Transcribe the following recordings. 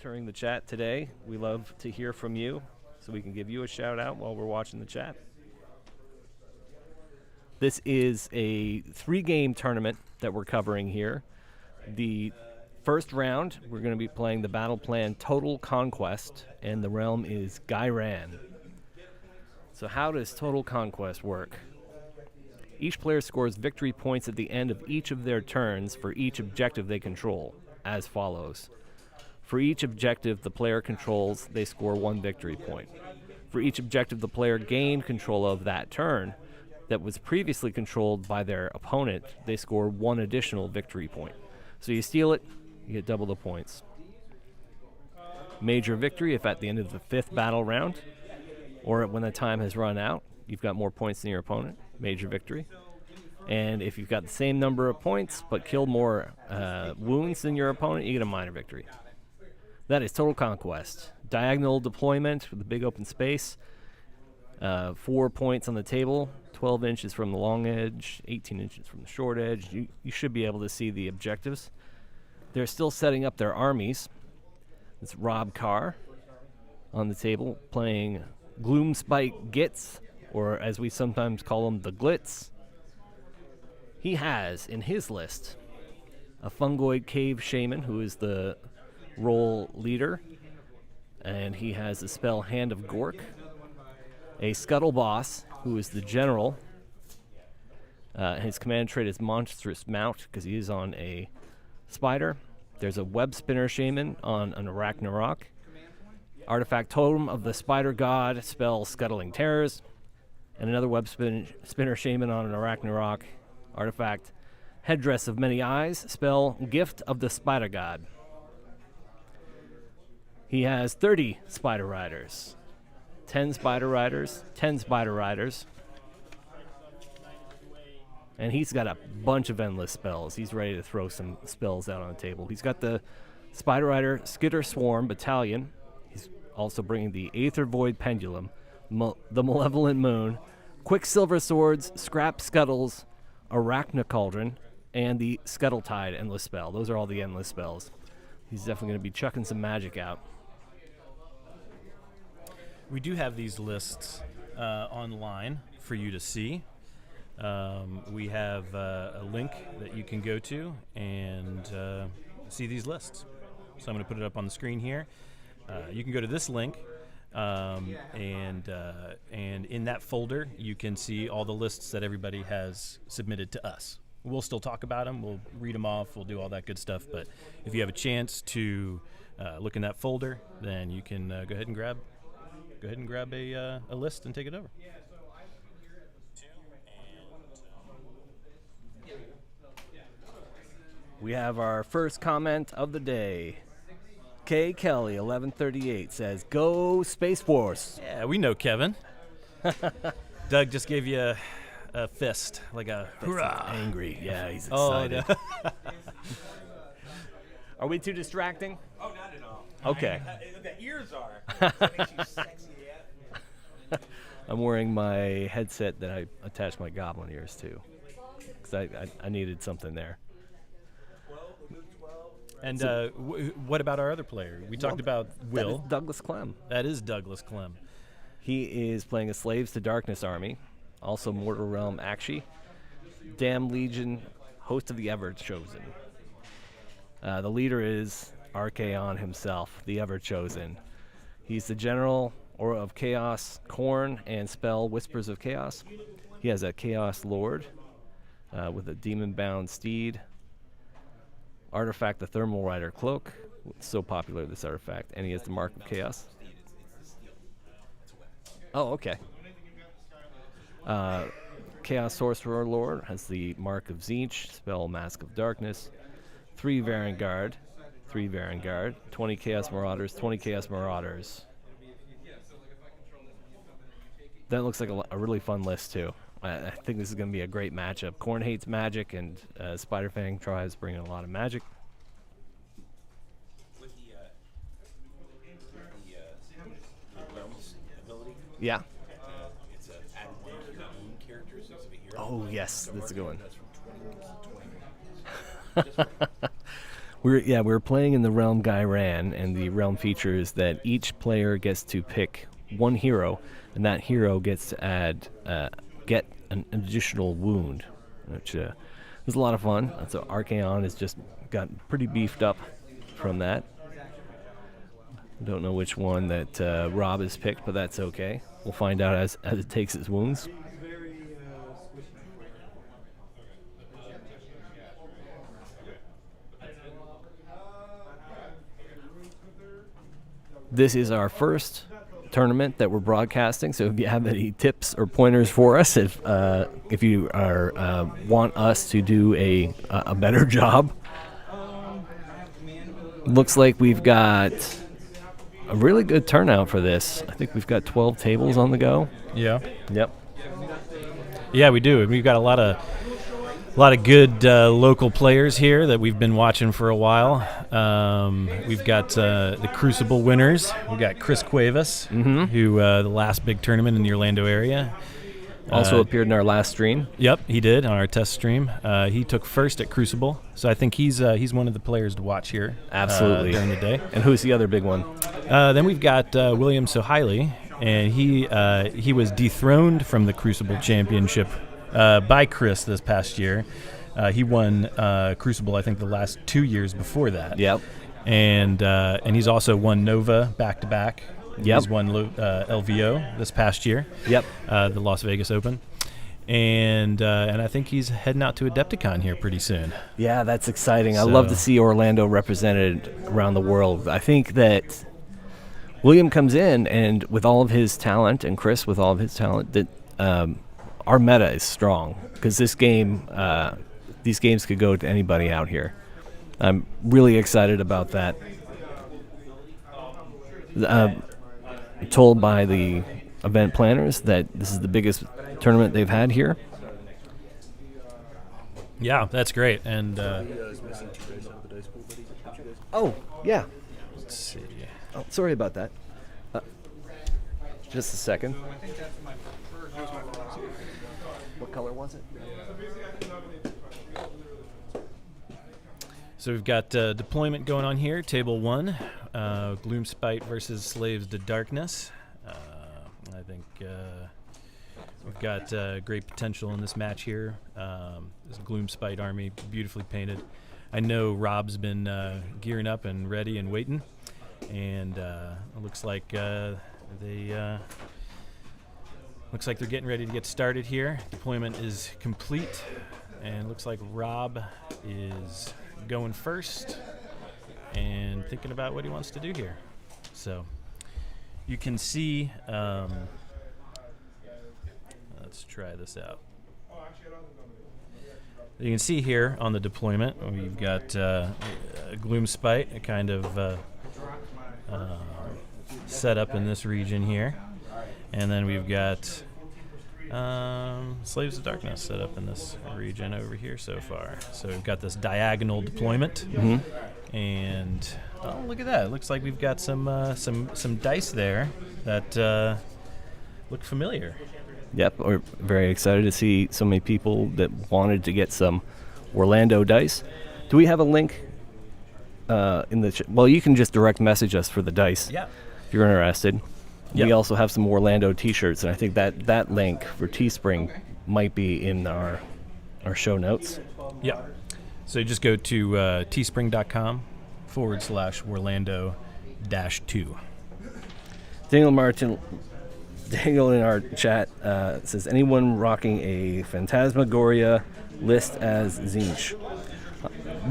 During the chat today. We love to hear from you, so we can give you a shout out while we're watching the chat. This is a 3-game tournament that we're covering here. The first round, we're going to be playing the battle plan Total Conquest, and the realm is Gairan. So how does Total Conquest work? Each player scores victory points at the end of each of their turns for each objective they control, as follows. For each objective the player controls, they score 1 victory point. For each objective the player gained control of that turn that was previously controlled by their opponent, they score 1 additional victory point. So you steal it, you get double the points. Major victory if at the end of the 5th battle round, or when the time has run out, you've got more points than your opponent, major victory. And if you've got the same number of points but killed more wounds than your opponent, you get a minor victory. That is Total Conquest. Diagonal deployment with a big open space. 4 points on the table, 12 inches from the long edge, 18 inches from the short edge. You should be able to see the objectives. They're still setting up their armies. It's Rob Carr on the table playing Gloomspite Gitz, or as we sometimes call him, the Glitz. He has in his list a Fungoid Cave Shaman, who is the role leader, and he has the spell Hand of Gork. A Scuttle Boss, who is the general. His command trait is Monstrous Mount, because he is on a spider. There's a Web Spinner Shaman on an Arachnarok. Artifact Totem of the Spider God, spell Scuttling Terrors. And another Web Spinner Shaman on an Arachnarok. Artifact Headdress of Many Eyes, spell Gift of the Spider God. He has 30 Spider Riders. 10 Spider Riders, 10 Spider Riders. And he's got a bunch of endless spells. He's ready to throw some spells out on the table. He's got the Spider Rider Skitter Swarm Battalion. He's also bringing the Aether Void Pendulum, the Malevolent Moon, Quicksilver Swords, Scrap Scuttles, Arachna Cauldron, and the Scuttle Tide Endless Spell. Those are all the endless spells. He's definitely going to be chucking some magic out. We do have these lists online for you to see. We have a link that you can go to and see these lists. So I'm going to put it up on the screen here. You can go to this link, and in that folder you can see all the lists that everybody has submitted to us. We'll still talk about them. We'll read them off. We'll do all that good stuff. But if you have a chance to look in that folder, then you can go ahead and grab a list and take it over. We have our first comment of the day. K. Kelly, 1138, says, "Go Space Force." Yeah, we know Kevin. Doug just gave you a fist, like a hurrah. Angry. Yeah, he's excited. Oh, no. Are we too distracting? Oh, not at all. Okay. The ears are. That makes you sexy, yeah. I'm wearing my headset that I attached my goblin ears to, because I needed something there. 12, we moved 12. And what about our other player? We talked about Will. That is Douglas Clem. That is Douglas Clem. He is playing a Slaves to Darkness army, also Mortal Realm Akshi, Damn Legion, Host of the Ever Chosen. The leader is Archaon himself, the Ever Chosen. He's the general Aura of Chaos, Khorne, and spell Whispers of Chaos. He has a Chaos Lord with a demon-bound steed. Artifact, the Thermal Rider Cloak. It's so popular, this artifact. And he has the Mark of Chaos. Oh, okay. Chaos Sorcerer Lord has the Mark of Tzeentch, spell Mask of Darkness. 3 Varangard, 20 Chaos Marauders, 20 Chaos Marauders. That looks like a really fun list, too. I think this is going to be a great matchup. Khorne hates magic, and Spiderfang tries bringing a lot of magic. With the realms ability. Yeah. It's add 1 to your own characters as a hero. Oh, yes, that's a good one. That's from 21 to 20. We're playing in the Realm Gairan, and the Realm features that each player gets to pick one hero, and that hero gets to get an additional wound, which is a lot of fun. So Archaon has just got pretty beefed up from that. Don't know which one that Rob has picked, but that's okay. We'll find out as it takes its wounds. This is our first tournament that we're broadcasting, so if you have any tips or pointers for us, if you want us to do a better job. Looks like we've got a really good turnout for this. I think we've got 12 tables on the go. Yeah. Yep. Yeah, we do. We've got a lot of good local players here that we've been watching for a while. We've got the Crucible winners. We've got Chris Cuevas, who the last big tournament in the Orlando area. Also appeared in our last stream. Yep, he did on our test stream. He took first at Crucible, so I think he's one of the players to watch here. Absolutely. During the day. And who's the other big one? Then we've got William Sohaili, and he was dethroned from the Crucible Championship by Chris this past year. He won Crucible, I think, the last 2 years before that. Yep. And he's also won Nova back-to-back. Yep. He's won LVO this past year. Yep. The Las Vegas Open. And I think he's heading out to Adepticon here pretty soon. Yeah, that's exciting. I love to see Orlando represented around the world. I think that William comes in, and with all of his talent, and Chris with all of his talent, that our meta is strong, because these games could go to anybody out here. I'm really excited about that. Told by the event planners that this is the biggest tournament they've had here. Yeah, that's great. And oh, yeah. let's see. Oh, sorry about that. Just a second. What color was it? So we've got deployment going on here. Table 1, Gloomspite versus Slaves to Darkness. I think we've got great potential in this match here. This Gloomspite army, beautifully painted. I know Rob's been gearing up and ready and waiting, and it looks like they're getting ready to get started here. Deployment is complete, and it looks like Rob is going first and thinking about what he wants to do here. So you can see, let's try this out. You can see here on the deployment, we've got a Gloomspite, a kind of set up in this region here. And then we've got Slaves of Darkness set up in this region over here so far. So we've got this diagonal deployment, and oh, look at that! It looks like we've got some dice there that look familiar. Yep, we're very excited to see so many people that wanted to get some Warlando dice. Do we have a link in the well, you can just direct message us for the dice if you're interested. Yep. We also have some Warlando t-shirts, and I think that link for Teespring might be in our show notes. Yeah. So you just go to teespring.com/Warlando-2. Daniel in our chat says, anyone rocking a Phantasmagoria list as Tzeentch?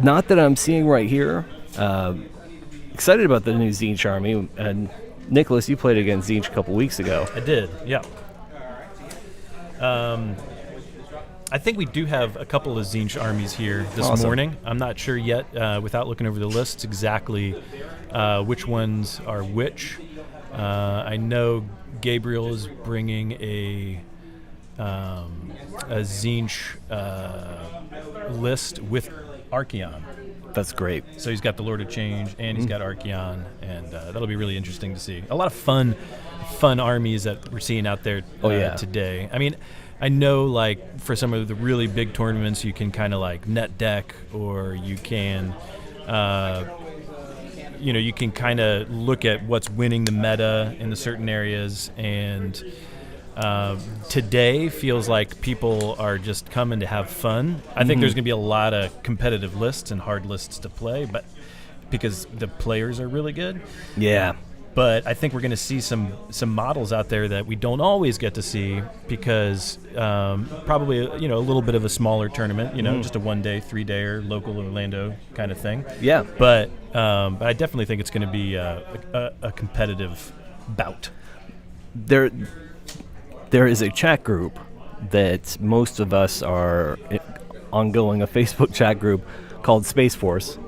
Not that I'm seeing right here. Excited about the new Tzeentch army, and Nicholas, you played against Tzeentch a couple weeks ago. I did, yeah. I think we do have a couple of Tzeentch armies here this morning. I'm not sure yet, without looking over the lists, exactly which ones are which. I know Gabriel is bringing a Tzeentch list with Archaon. That's great. So he's got the Lord of Change, and he's got Archaon, and that'll be really interesting to see. A lot of fun armies that we're seeing out there today. I mean, I know, like, for some of the really big tournaments, you can kind of, like, net deck, or you can you can kind of look at what's winning the meta in the certain areas, and today feels like people are just coming to have fun. I think there's going to be a lot of competitive lists and hard lists to play, but because the players are really good. Yeah. But I think we're going to see some models out there that we don't always get to see because probably a little bit of a smaller tournament, just a 1-day, 3-dayer local Orlando kind of thing. Yeah. But I definitely think it's going to be a competitive bout. There is a chat group that most of us are ongoing, a Facebook chat group called Space Force,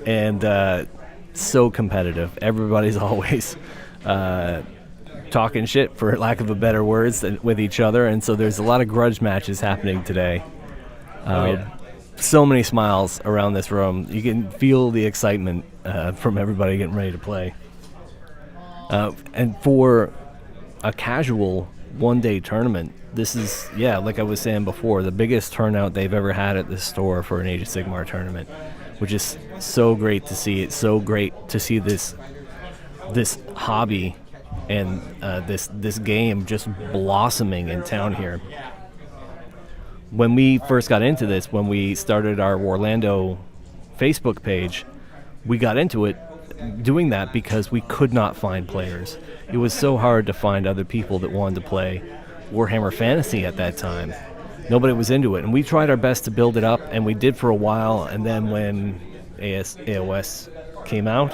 and so competitive. Everybody's always talking shit, for lack of a better words, with each other, and so there's a lot of grudge matches happening today. So many smiles around this room. You can feel the excitement from everybody getting ready to play. And for a casual 1-day tournament, this is, like I was saying before, the biggest turnout they've ever had at this store for an Age of Sigmar tournament, which is so great to see. It's so great to see this hobby and this game just blossoming in town here. When we first got into this, when we started our Warlando Facebook page, we got into it doing that because we could not find players. It was so hard to find other people that wanted to play Warhammer Fantasy at that time. Nobody was into it, and we tried our best to build it up, and we did for a while, and then when AOS came out,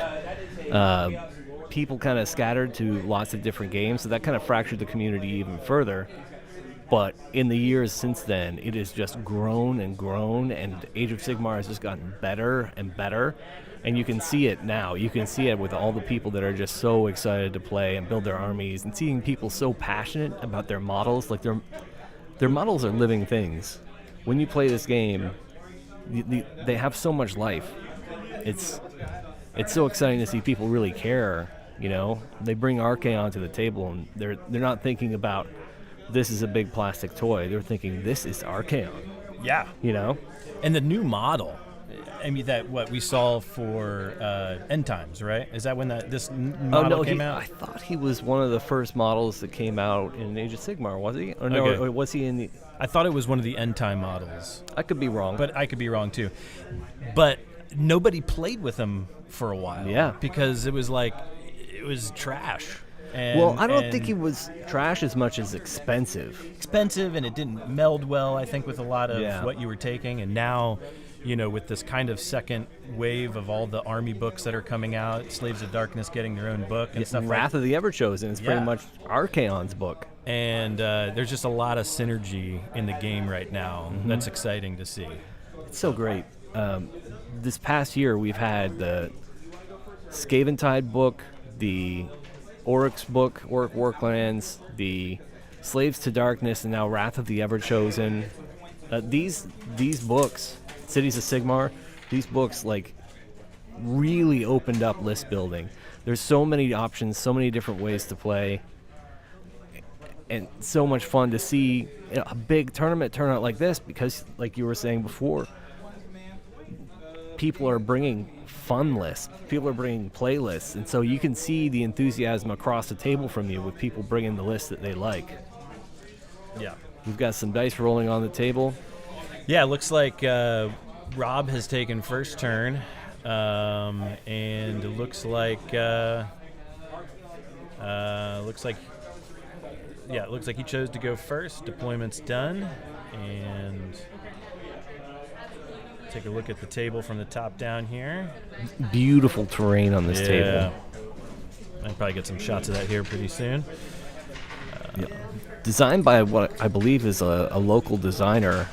people kind of scattered to lots of different games, so that kind of fractured the community even further. But in the years since then, it has just grown and grown, and Age of Sigmar has just gotten better and better. And you can see it now. You can see it with all the people that are just so excited to play and build their armies, and seeing people so passionate about their models. Like their models are living things. When you play this game, they have so much life. It's so exciting to see people really care. They bring Archaon to the table, and they're not thinking about this is a big plastic toy. They're thinking this is Archaon. Yeah. And the new model. I mean, that what we saw for End Times, right? Is that when this model came out? I thought he was one of the first models that came out in Age of Sigmar, was he? Or no, Okay. or was he in the... I thought it was one of the End Time models. I could be wrong. But I could be wrong, too. But nobody played with him for a while. Yeah. Because it was trash. Well, I don't think he was trash as much as expensive. Expensive, and it didn't meld well, I think, with a lot of what you were taking. And now... with this kind of second wave of all the army books that are coming out, Slaves of Darkness getting their own book and stuff. Wrath of the Everchosen is pretty much Archaon's book. And there's just a lot of synergy in the game right now. That's exciting to see. It's so great. This past year, we've had the Scaventide book, the Oryx book, Orc Worklands, the Slaves to Darkness, and now Wrath of the Everchosen. These books... Cities of Sigmar, these books really opened up list building. There's so many options, so many different ways to play, and so much fun to see a big tournament turn out like this, because like you were saying before, people are bringing fun lists, people are bringing playlists, and so you can see the enthusiasm across the table from you with people bringing the list that they like. Yeah. We've got some dice rolling on the table. Yeah, it looks like Rob has taken first turn, and it looks like he chose to go first. Deployment's done, and take a look at the table from the top down here. Beautiful terrain on this table. I'll probably get some shots of that here pretty soon. Designed by what I believe is a local designer.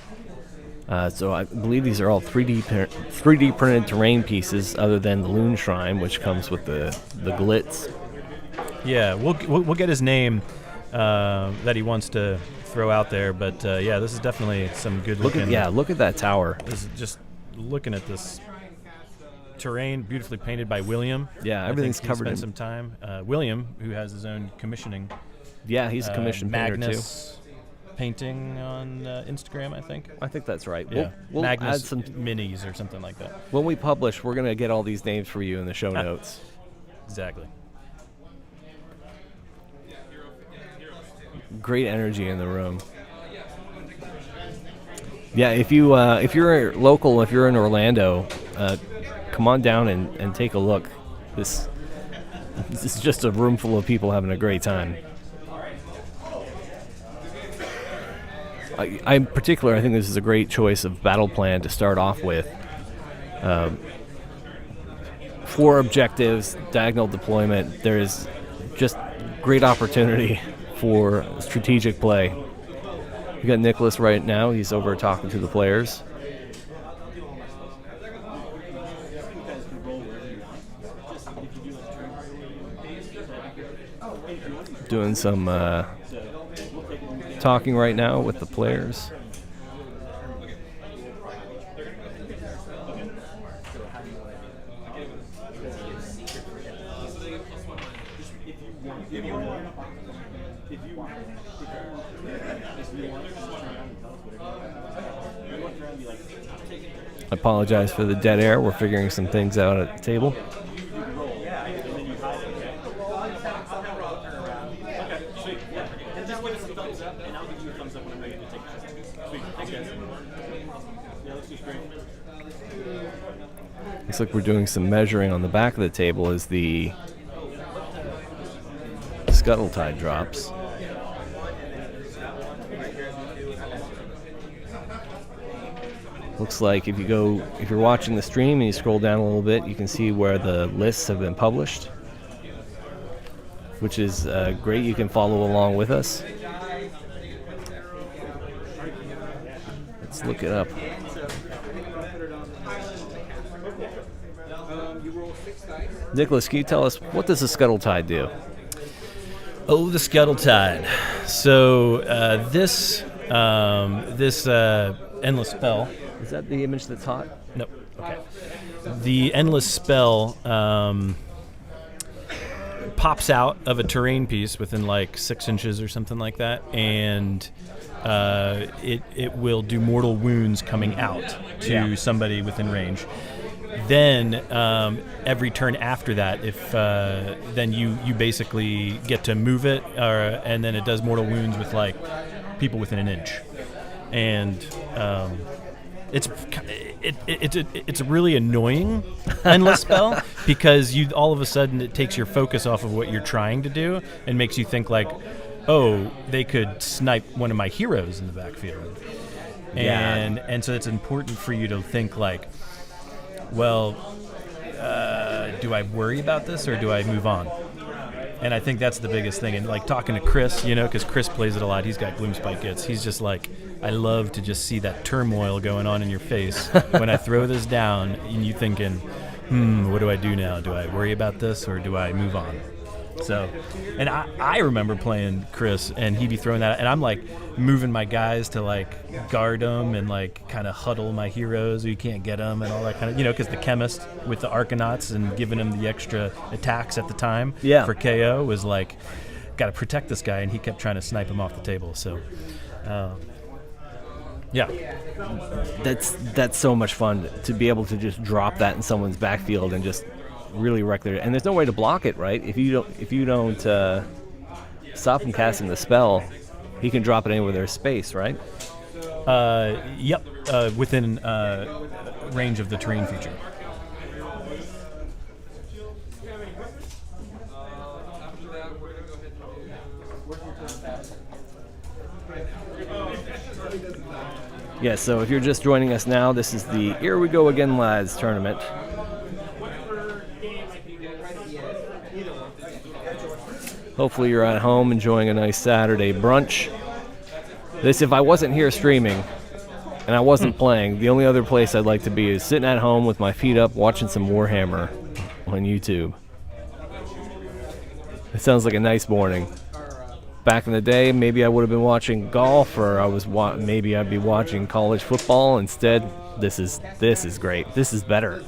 So I believe these are all 3D printed terrain pieces, other than the Loon Shrine, which comes with the Glitz. Yeah, we'll get his name that he wants to throw out there, but this is definitely some good looking. Look at that tower. This is just looking at this terrain, beautifully painted by William. Yeah, everything's covered in some time. William, who has his own commissioning. Yeah, he's a commissioned painter too. painting on Instagram, I think. I think that's right. Yeah, We'll add Magnus some. minis or something like that. When we publish, we're going to get all these names for you in the show notes. Exactly. Great energy in the room. Yeah, if you're local, if you're in Orlando, come on down and take a look. This is just a room full of people having a great time. In particular, I think this is a great choice of battle plan to start off with. 4 objectives, diagonal deployment. There's just great opportunity for strategic play. We got Nicholas right now. He's over talking to the players. Doing some talking right now with the players. I apologize for the dead air. We're figuring some things out at the table. Looks like we're doing some measuring on the back of the table as the scuttle tide drops. Looks like if you're watching the stream and you scroll down a little bit, you can see where the lists have been published, which is great. You can follow along with us. Let's look it up. Nicholas, can you tell us, what does the scuttle tide do? Oh, the scuttle tide. So this endless spell. Is that the image that's hot? No. Okay. The endless spell pops out of a terrain piece within like 6 inches or something like that, and it will do mortal wounds coming out to somebody within range. Then every turn after that, if then you basically get to move it, and then it does mortal wounds with like people within an inch, and it's a really annoying endless spell because you all of a sudden it takes your focus off of what you're trying to do and makes you think like, oh, they could snipe one of my heroes in the backfield, and so it's important for you to think like, well, do I worry about this or do I move on? And I think that's the biggest thing. And like talking to Chris, because Chris plays it a lot. He's got Gloomspite Gitz. He's just like, I love to just see that turmoil going on in your face when I throw this down and you thinking, what do I do now? Do I worry about this or do I move on? So, and I remember playing Chris and he'd be throwing that, and I'm like moving my guys to like guard them and like kind of huddle my heroes so you can't get them and all that kind of, because the chemist with the Arcanauts and giving him the extra attacks at the time for KO was like, got to protect this guy, and he kept trying to snipe him off the table. So, that's so much fun to be able to just drop that in someone's backfield and just really wreck their, and there's no way to block it, right? If you don't stop him casting the spell, he can drop it anywhere there's space, right? Yep, within range of the terrain feature. Yeah, so if you're just joining us now, this is the Here We Go Again Lads tournament. Hopefully you're at home enjoying a nice Saturday brunch. This, if I wasn't here streaming and I wasn't playing, the only other place I'd like to be is sitting at home with my feet up watching some Warhammer on YouTube. It sounds like a nice morning. Back in the day, maybe I would have been watching golf, or maybe I'd be watching college football. Instead, this is great. This is better.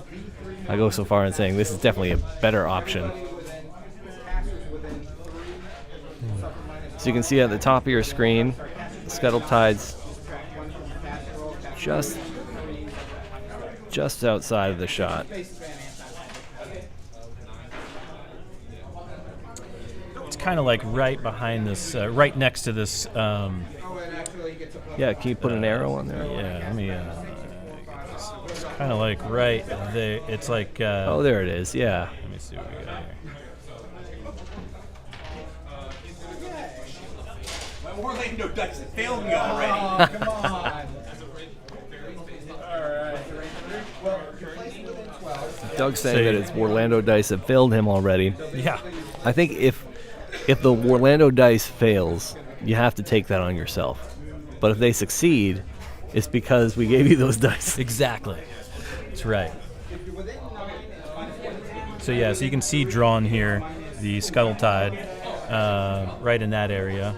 I go so far in saying this is definitely a better option. So you can see at the top of your screen Scuttle Tide's just outside of the shot. It's kind of like right behind this, right next to this. Yeah, can you put an arrow on there? Yeah, let me. It's kind of like right there. It's like. Oh, there it is. Yeah. Let me see what we got here. My Warlando dice have failed me already. Come on. Doug's saying that his Warlando dice have failed him already. Yeah. I think if the Warlando dice fails, you have to take that on yourself. But if they succeed, it's because we gave you those dice. Exactly. That's right. So yeah, so you can see drawn here the Scuttle Tide right in that area.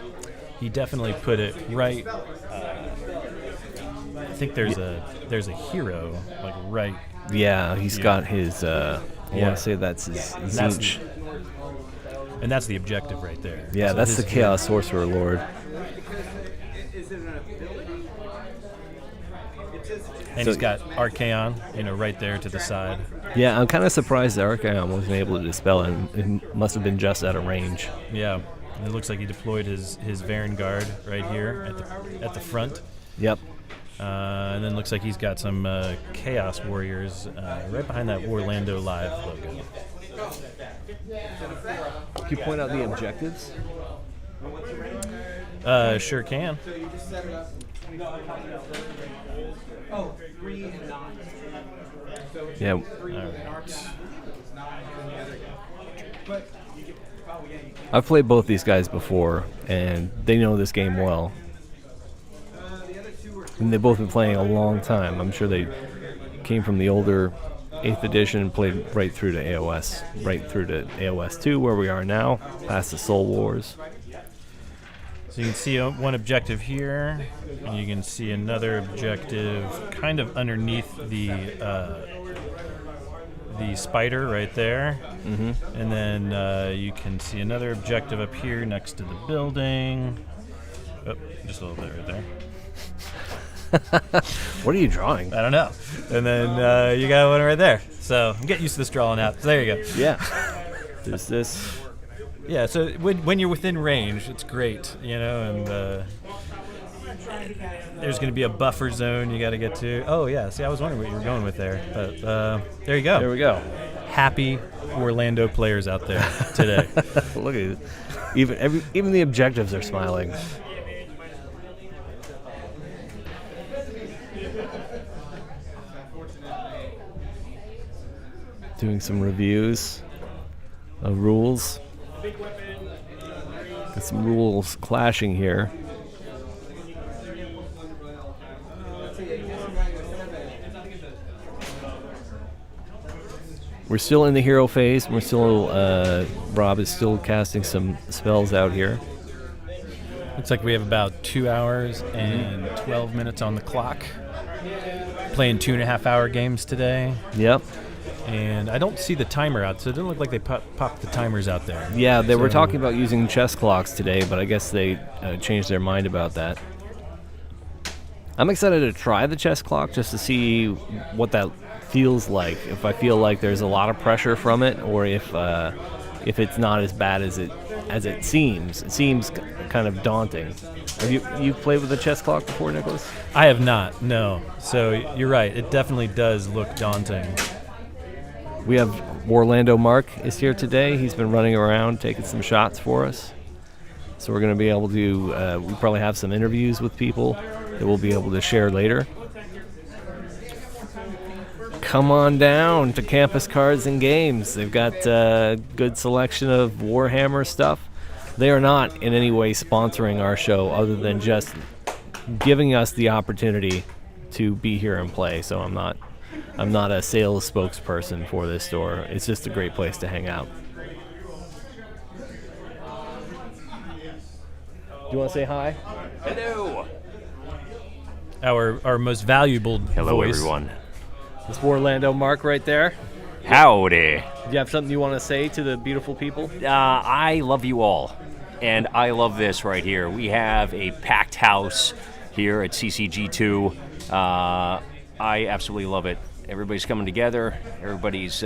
He definitely put it right. I think there's a hero like right. Yeah, he's got his. I Yeah. want to say that's his Zinch. And that's the objective right there. Yeah, So that's the his Chaos Sorcerer Lord. And he's got Archaon, right there to the side. Yeah, I'm kind of surprised that Archaon wasn't able to dispel him. It must have been just out of range. Yeah, and it looks like he deployed his Varen Guard right here at the front. Yep. And then looks like he's got some Chaos Warriors right behind that Warlando Live logo. Can you point out the objectives? Sure can. Yeah. All right. I've played both these guys before, and they know this game well. And they've both been playing a long time. I'm sure they came from the older 8th edition and played right through to AOS, right through to AOS 2, where we are now, past the Soul Wars. So you can see one objective here, and you can see another objective kind of underneath the spider right there. Mm-hmm. And then you can see another objective up here next to the building. Oh, just a little bit right there. What are you drawing? I don't know. And then you got one right there. So I'm getting used to this drawing out. So there you go. Yeah. There's this. Yeah, so when you're within range, it's great, and there's going to be a buffer zone you got to get to. Oh, yeah, see, I was wondering what you were going with there. But there you go. There we go. Happy Warlando players out there today. Look at it. Even the objectives are smiling. Doing some reviews of rules. Got some rules clashing here. We're still in the hero phase. We're still, Rob is still casting some spells out here. Looks like we have about 2 hours and 12 minutes on the clock. Playing 2.5-hour games today. Yep. And I don't see the timer out, so it doesn't look like they popped the timers out there. Yeah, they were talking about using chess clocks today, but I guess they changed their mind about that. I'm excited to try the chess clock just to see what that feels like. If I feel like there's a lot of pressure from it, or if it's not as bad as it seems. It seems kind of daunting. Have you played with a chess clock before, Nicholas? I have not, no. So you're right. It definitely does look daunting. We have Warlando Mark is here today. He's been running around taking some shots for us. So we're going to be able to, we probably have some interviews with people that we'll be able to share later. Come on down to Campus Cards and Games. They've got a good selection of Warhammer stuff. They are not in any way sponsoring our show other than just giving us the opportunity to be here and play. So I'm not a sales spokesperson for this store. It's just a great place to hang out. Do you want to say hi? Hello. Our most valuable Hello, voice. everyone. It's Warlando Mark right there. Howdy. Do you have something you want to say to the beautiful people? I love you all. and I love this right here. We have a packed house here at CCG2. I absolutely love it. Everybody's coming together. Everybody's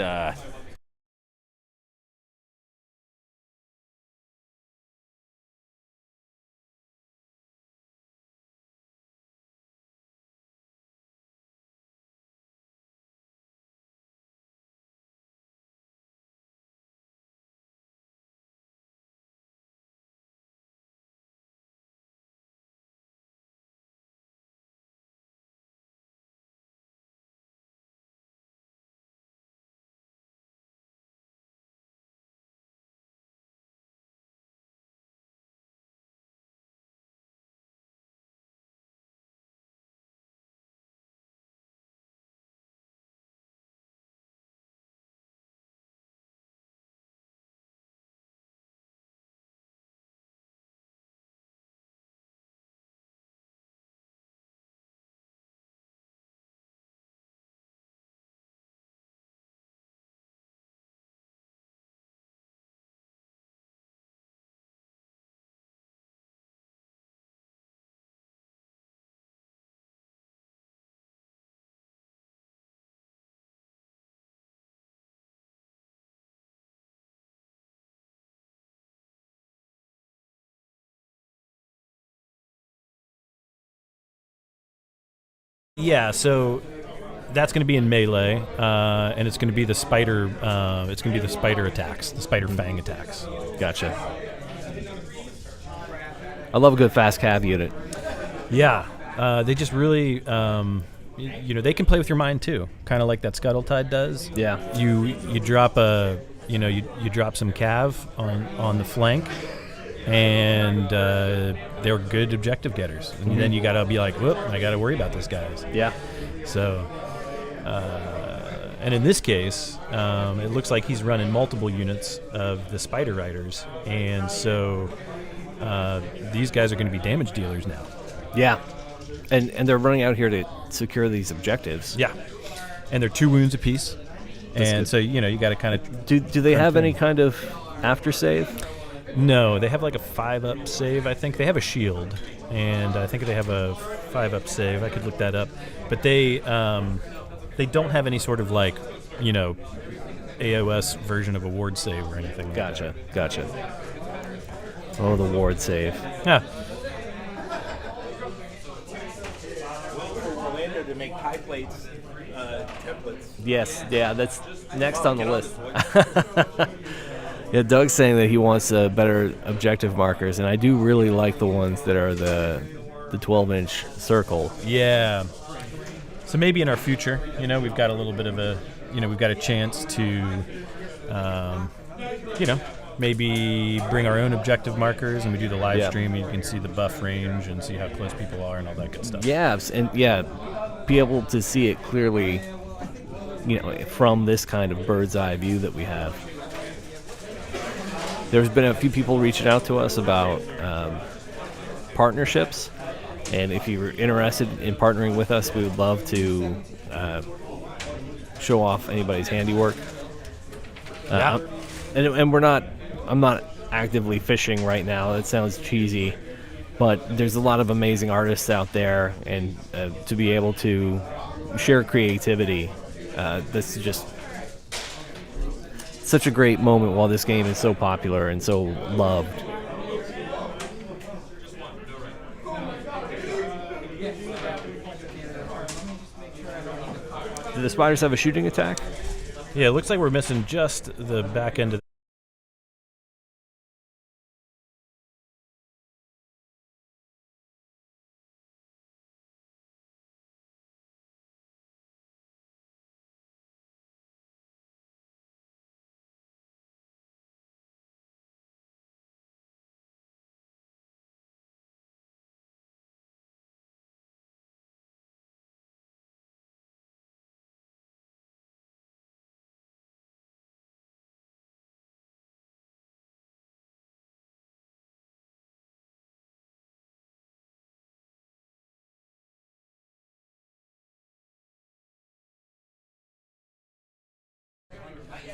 Yeah, so that's going to be in melee, and it's going to be the spider. It's going to be the spider attacks, the spider fang attacks. Gotcha. I love a good fast cav unit. Yeah, they just really, they can play with your mind too, kind of like that Scuttletide does. Yeah. You drop a, you drop some cav on the flank, and they're good objective getters. And then you got to be like, whoop, I got to worry about these guys. Yeah. So, and in this case, it looks like he's running multiple units of the Spider Riders, and so these guys are going to be damage dealers now. Yeah. And they're running out here to secure these objectives. Yeah, and they're 2 wounds apiece, and good. so you got to kind of. Do they have any kind of after save? No, they have like a 5-up save. I think they have a shield, and I think they have a 5-up save. I could look that up, but they don't have any sort of like AOS version of a ward save or anything. Gotcha. Oh, the ward save. Yeah. For Warlando to make pie plates templates. Yes, yeah, that's next on the list. Yeah, Doug's saying that he wants better objective markers, and I do really like the ones that are the 12-inch circle. Yeah. So maybe in our future, we've got a little bit of a, we've got a chance to, maybe bring our own objective markers, and we do the live stream, and you can see the buff range and see how close people are and all that good stuff. Yeah, and be able to see it clearly, from this kind of bird's eye view that we have. There's been a few people reaching out to us about partnerships, and if you're interested in partnering with us, we would love to show off anybody's handiwork. Yeah. And I'm not actively fishing right now. That sounds cheesy, but there's a lot of amazing artists out there, and to be able to share creativity, this is just such a great moment while this game is so popular and so loved. Do the spiders have a shooting attack? Yeah, it looks like we're missing just the back end of.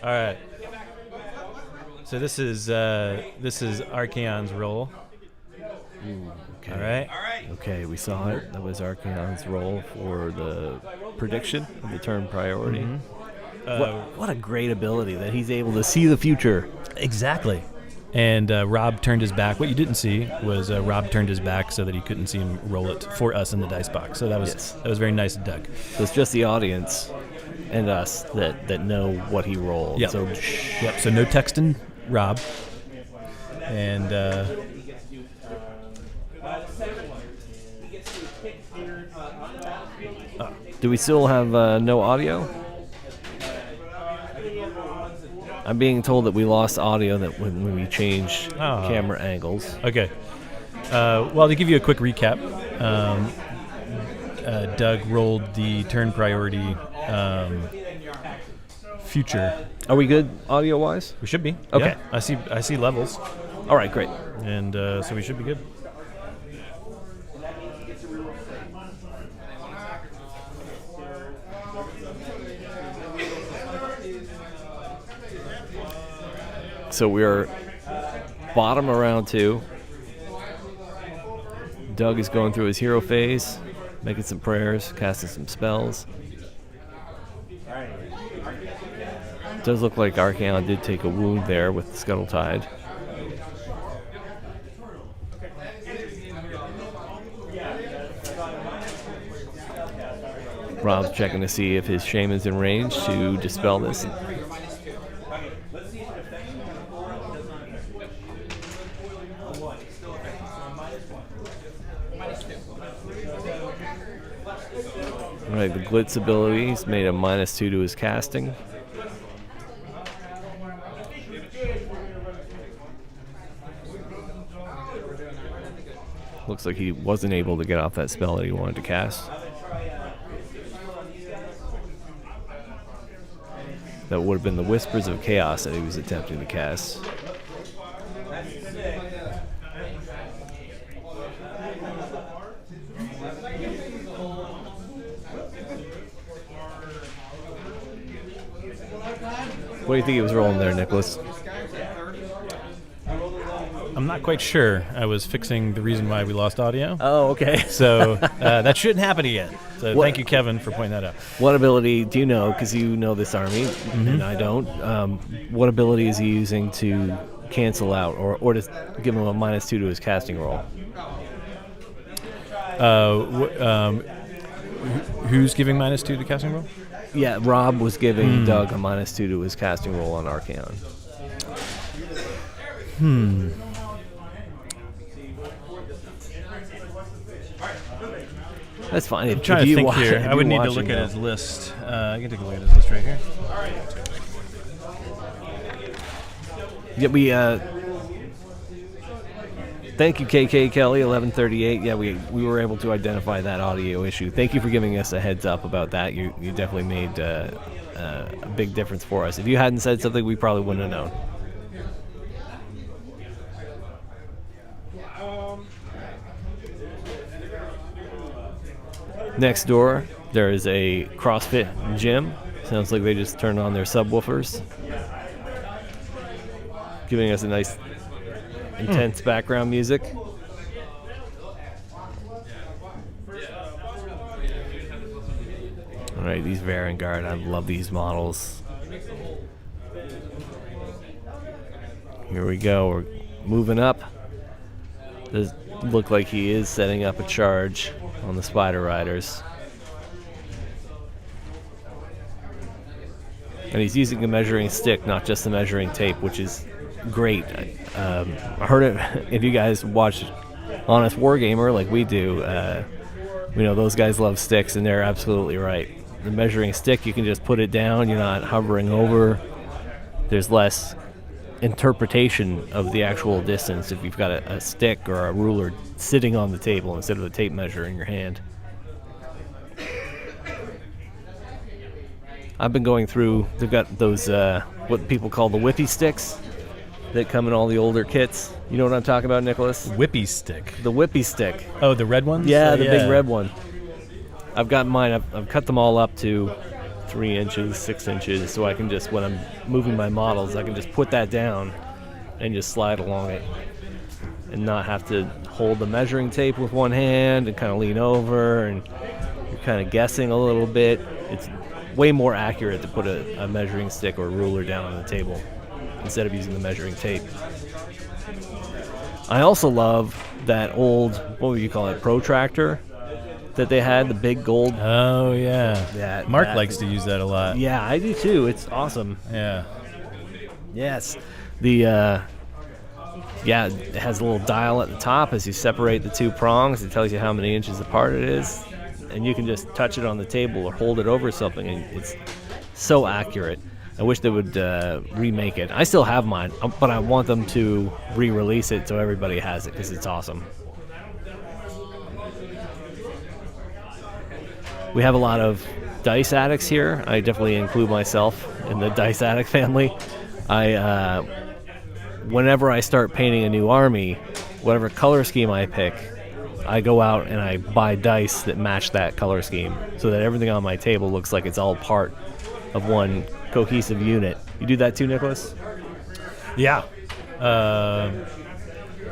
All right. So this is Archaon's roll. Okay. All right. Okay, we saw it. That was Archaon's roll for the prediction of the turn priority. What a great ability that he's able to see the future. Exactly. And Rob turned his back. What you didn't see was Rob turned his back so that he couldn't see him roll it for us in the dice box. So that was very nice of Doug. So it's just the audience and us that know what he rolled. Yep. So So no texting Rob. And do we still have no audio? I'm being told that we lost audio that when we changed camera angles. okay. Well, to give you a quick recap, Doug rolled the turn priority future. Are we good audio-wise? We should be. Okay. Yeah, I see levels, All right, great. and so we should be good. So we're bottom of round 2. Doug is going through his hero phase, making some prayers, casting some spells. Does look like Archaon did take a wound there with the Scuttle Tide. Rob's checking to see if his shaman's in range to dispel this. Alright, the Glitz ability, he's made a -2 to his casting. Looks like he wasn't able to get off that spell that he wanted to cast. That would have been the Whispers of Chaos that he was attempting to cast. What do you think he was rolling there, Nicholas? I'm not quite sure. I was fixing the reason why we lost audio. Oh, okay. So that shouldn't happen again. So What- thank you, Kevin, for pointing that out. What ability do you know, because you know this army, and I don't, what ability is he using to cancel out, or to give him a -2 to his casting roll? Who's giving -2 to casting roll? Yeah, Rob was giving Doug a -2 to his casting roll on Archaon. That's fine. I'm trying to think here. I would need to look at his list. I can take a look at his list right here. Yeah, we thank you, KK Kelly 1138. Yeah, we were able to identify that audio issue. Thank you for giving us a heads up about that. You definitely made a big difference for us. If you hadn't said something, we probably wouldn't have known. Next door, there is a CrossFit gym. Sounds like they just turned on their subwoofers, giving us a nice, intense background music. All right, these Varangard, I love these models. Here we go, we're moving up. Does look like he is setting up a charge on the Spider Riders. And he's using a measuring stick, not just the measuring tape, which is great. I heard it, if you guys watch Honest Wargamer like we do, we know those guys love sticks, and they're absolutely right. The measuring stick, you can just put it down, you're not hovering over. There's less interpretation of the actual distance if you've got a stick or a ruler sitting on the table instead of a tape measure in your hand. I've been going through, they've got those what people call the whippy sticks that come in all the older kits. You know what I'm talking about, Nicholas? Whippy stick. The whippy stick. Oh, the red ones? Yeah, the big red one. I've got mine, I've cut them all up to 3 inches, 6 inches, so I can just, when I'm moving my models, I can just put that down and just slide along it, and not have to hold the measuring tape with one hand and kind of lean over, and you're kind of guessing a little bit. It's way more accurate to put a measuring stick or ruler down on the table instead of using the measuring tape. I also love that old, what would you call it, protractor that they had, the big gold. Oh, yeah. That Mark likes to use that a lot. Yeah, I do too. It's awesome. Yeah. Yes. The it has a little dial at the top as you separate the two prongs. It tells you how many inches apart it is, and you can just touch it on the table or hold it over something, and it's so accurate. I wish they would remake it. I still have mine, but I want them to re-release it so everybody has it because it's awesome. We have a lot of dice addicts here. I definitely include myself in the dice addict family. Whenever I start painting a new army, whatever color scheme I pick, I go out and I buy dice that match that color scheme so that everything on my table looks like it's all part of one cohesive unit. You do that too, Nicholas? Yeah.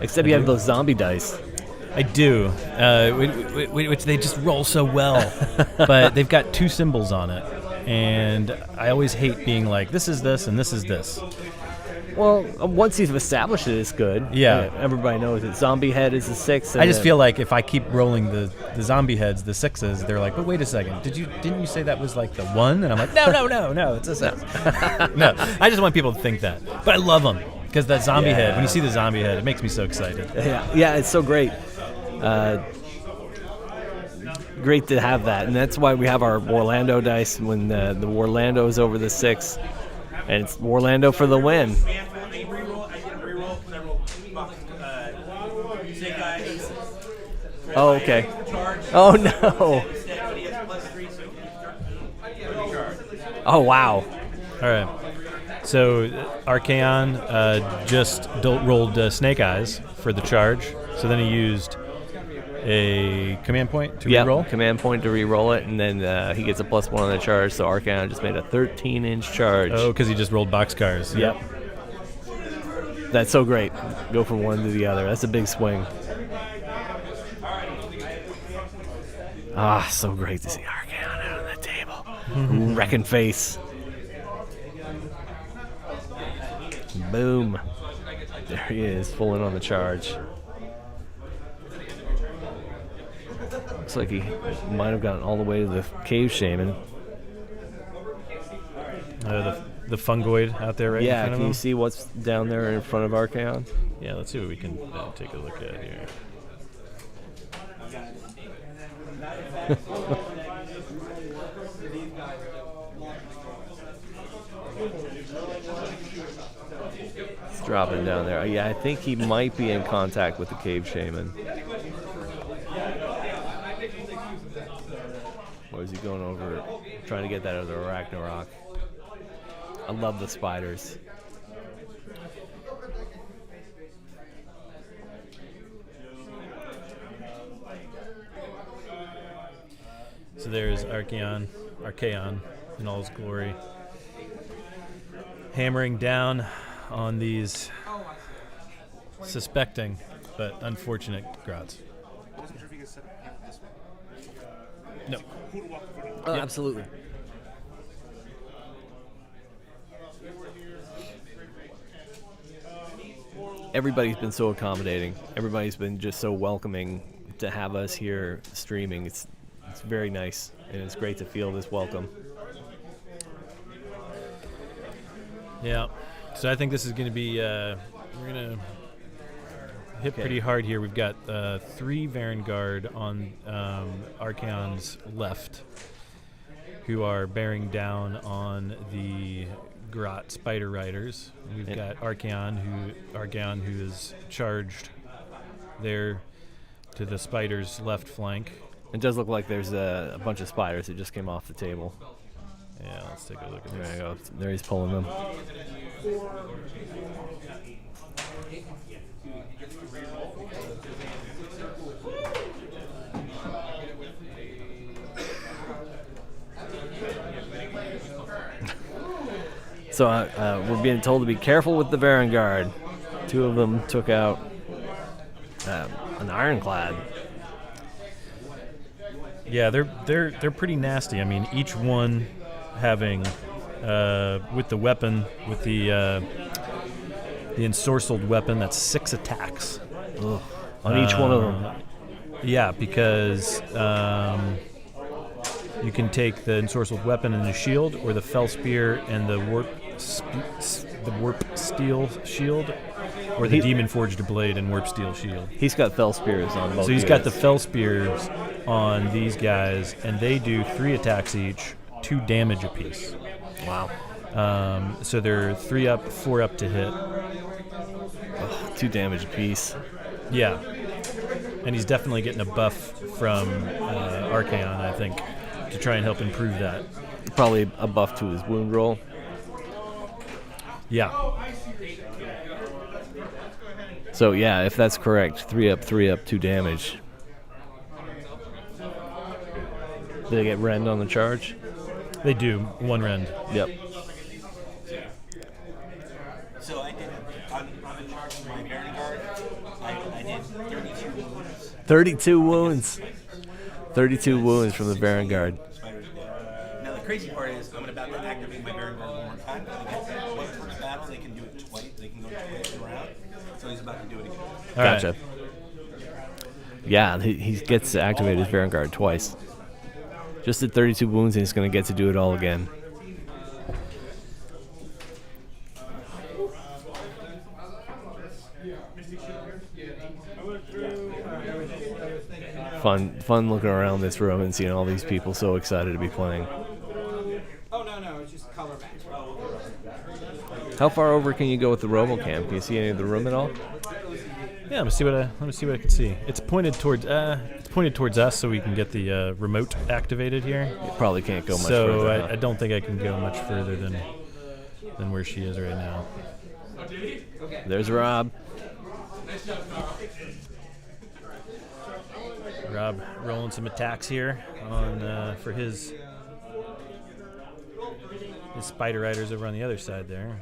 Except you have those zombie dice. I do, which they just roll so well, but they've got two symbols on it, and I always hate being like, this is this and this is this. Well, once you've established it, it's good. Yeah. Everybody knows it. Zombie head is a 6. I just feel like if I keep rolling the zombie heads, the 6s, they're like, but wait a second, didn't you say that was like the 1? And I'm like, no, it's a 6. No, I just want people to think that. But I love them, because that zombie head, when you see the zombie head, it makes me so excited. Yeah, it's so great. Great to have that, and that's why we have our Warlando dice when the Warlando is over the 6, and it's Warlando for the win. Oh, okay. Oh, no. Oh, wow. All right. So Archaon just rolled Snake Eyes for the charge, so then he used a command point to reroll? Command point to reroll it, and then he gets a +1 on the charge, so Archaon just made a 13-inch charge. Oh, because he just rolled boxcars. Yep. That's so great. Go from one to the other. That's a big swing. Ah, so great to see Archaon out on the table. Wrecking face. Boom. There he is, full in on the charge. Looks like he might have gotten all the way to the cave shaman. The fungoid out there right in front of him? Can you see what's down there in front of Archaon? Yeah, let's see what we can take a look at here. It's dropping down there. Yeah, I think he might be in contact with the cave shaman. Or is he going over, trying to get that other Ragnarok? I love the spiders. So there's Archaon in all his glory, hammering down on these suspecting but unfortunate grots. No. Oh, absolutely. Everybody's been so accommodating. Everybody's been just so welcoming to have us here streaming. It's very nice, and it's great to feel this welcome. Yeah. So I think this is going to be, we're going to hit pretty hard here. We've got 3 Varangard on Archaon's left, who are bearing down on the Grot Spider Riders. We've got Archaon who is charged there to the spider's left flank. It does look like there's a bunch of spiders that just came off the table. Yeah, let's take a look at There this. you go. There he's pulling them. So we're being told to be careful with the Varangard. 2 of them took out an ironclad. Yeah, they're pretty nasty. I mean, each one having with the weapon, with the ensorcelled weapon, that's 6 attacks. Ugh. On each one of them. Yeah, because you can take the ensorcelled weapon and the shield, or the fell spear and the warp steel shield, or the demon forged blade and warp steel shield. He's got fell spears on both. So he's got the fell spears on these guys, and they do 3 attacks each, 2 damage apiece. Wow. So they're 3 up, 4 up to hit. Ugh, 2 damage apiece. Yeah. And he's definitely getting a buff from Archaon, I think, to try and help improve that. Probably a buff to his wound roll. Yeah. So yeah, if that's correct, 3 up, 2 damage. Did they get rend on the charge? They do, 1 rend. Yep. So I did on the charge for my Baron Guard. I did 32 wounds. 32 wounds. 32 wounds from the Baron Guard. Spiders dead. Now the crazy part is I'm about to activate my Baron Guard one more time. I think once per battle they can do it twice. They can go twice around. So he's about to do it again. All Gotcha. right. Yeah, he gets to activate his Baron Guard twice. Just at 32 wounds, and he's going to get to do it all again. Fun looking around this room and seeing all these people so excited to be playing. Oh, no, it's just color match. How far over can you go with the RoboCam? Can you see any of the room at all? Yeah, let me see what I can see. It's pointed towards us, so we can get the remote activated here. You probably can't go much So further. I don't think I can go much further than where she is right now. There's Rob. Rob rolling some attacks here on for his Spider Riders over on the other side there.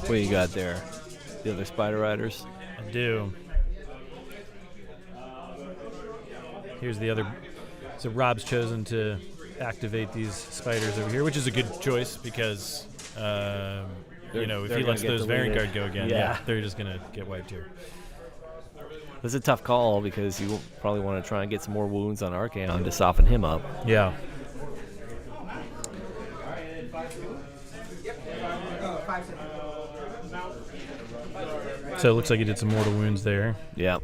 What you got there? The other Spider Riders? I do. Here's the other. So Rob's chosen to activate these spiders over here, which is a good choice because, if they're he lets gonna those get Baron deleted. Guard go again, Yeah. they're just going to get wiped here. This is a tough call because you probably want to try and get some more wounds on Archaon to soften him up. Yeah. So it looks like he did some mortal wounds there. Yeah.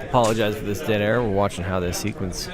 Apologize for this dead air. We're watching how this sequence.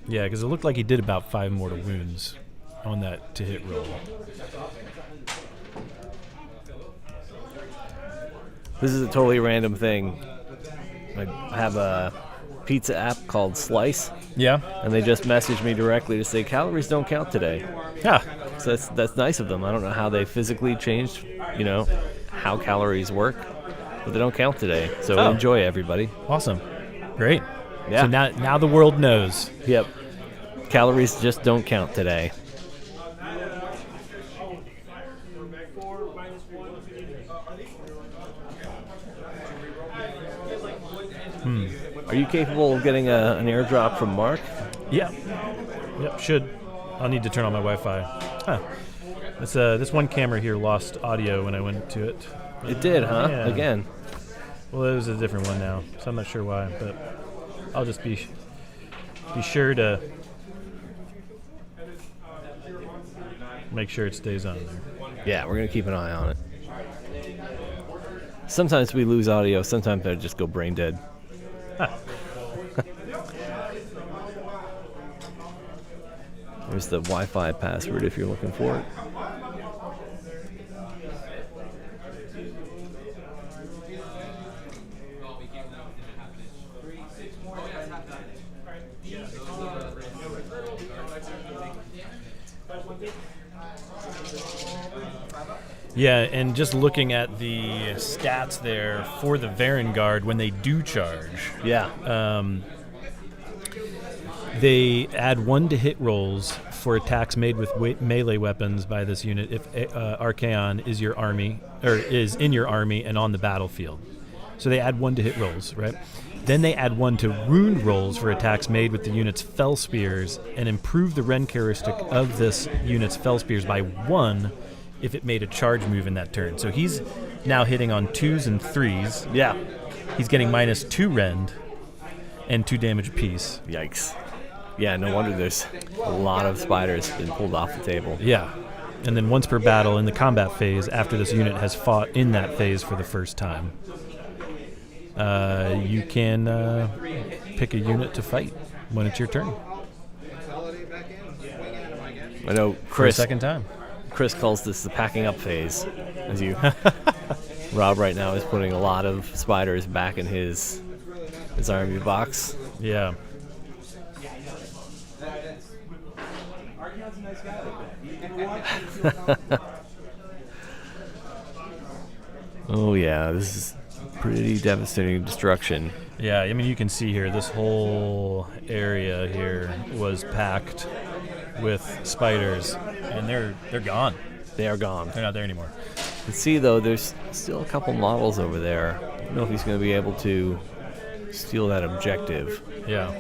Yeah, because it looked like he did about 5 mortal wounds on that to hit roll. This is a totally random thing. I have a pizza app called Slice, Yeah. and they just messaged me directly to say calories don't count today. Yeah. So that's nice of them. I don't know how they physically changed you know, how calories work, but they don't count today. So Oh. enjoy, everybody. Awesome. Great. Yeah. So now the world knows. Yep. Calories just don't count today. Are you capable of getting an airdrop from Mark? Yeah. Yep, should. I'll need to turn on my Wi-Fi. Huh. This one camera here lost audio when I went to it. It did, huh? Yeah. Again. Well, it was a different one now, so I'm not sure why, but I'll just be sure to make sure it stays on there. Yeah, we're going to keep an eye on it. Sometimes we lose audio, sometimes I just go brain dead. There's the Wi-Fi password if you're looking for it. Yeah, and just looking at the stats there for the Varengard when they do charge, Yeah. they add 1 to hit rolls for attacks made with melee weapons by this unit if Archaon is your army or is in your army and on the battlefield. So they add 1 to hit rolls, right? Then they add 1 to wound rolls for attacks made with the unit's fell spears and improve the rend characteristic of this unit's fell spears by 1 if it made a charge move in that turn. So he's now hitting on 2s and 3s. Yeah. He's getting -2 rend and 2 damage apiece. Yikes. Yeah, no wonder there's a lot of spiders been pulled off the table. Yeah. And then once per battle in the combat phase after this unit has fought in that phase for the first time. You can pick a unit to fight when it's your turn. I know For a Chris. second time. Chris calls this the packing up phase. As you, Rob right now is putting a lot of spiders back in his army box. Yeah. Oh yeah, this is pretty devastating destruction. Yeah, I mean, you can see here, this whole area here was packed with spiders, and they're gone. They are gone. They're not there anymore. You can see though, there's still a couple models over there. I don't know if he's going to be able to steal that objective. Yeah.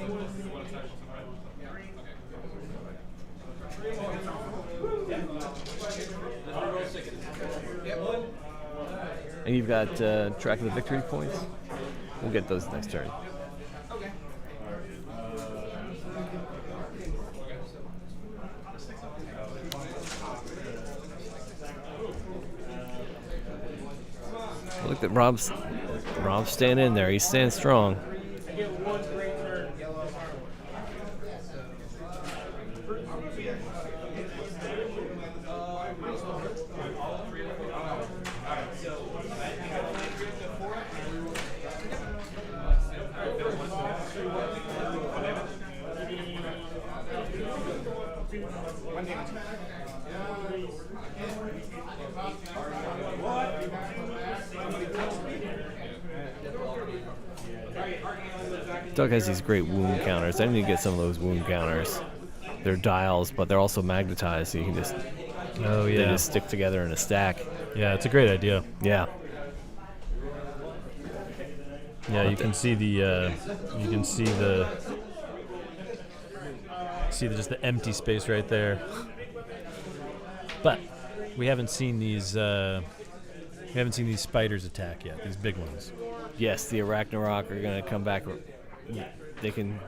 And you've got track of the victory points. We'll get those next turn. Look at Rob's staying in there. He's staying strong. Doug has these great wound counters. I need to get some of those wound counters. They're dials, but they're also magnetized, so you can just they just stick together in a stack. Yeah, it's a great idea. Yeah. Yeah, you can see the just the empty space right there. But we haven't seen these spiders attack yet. These big ones. Yes, the Arachnarok are going to come back. They can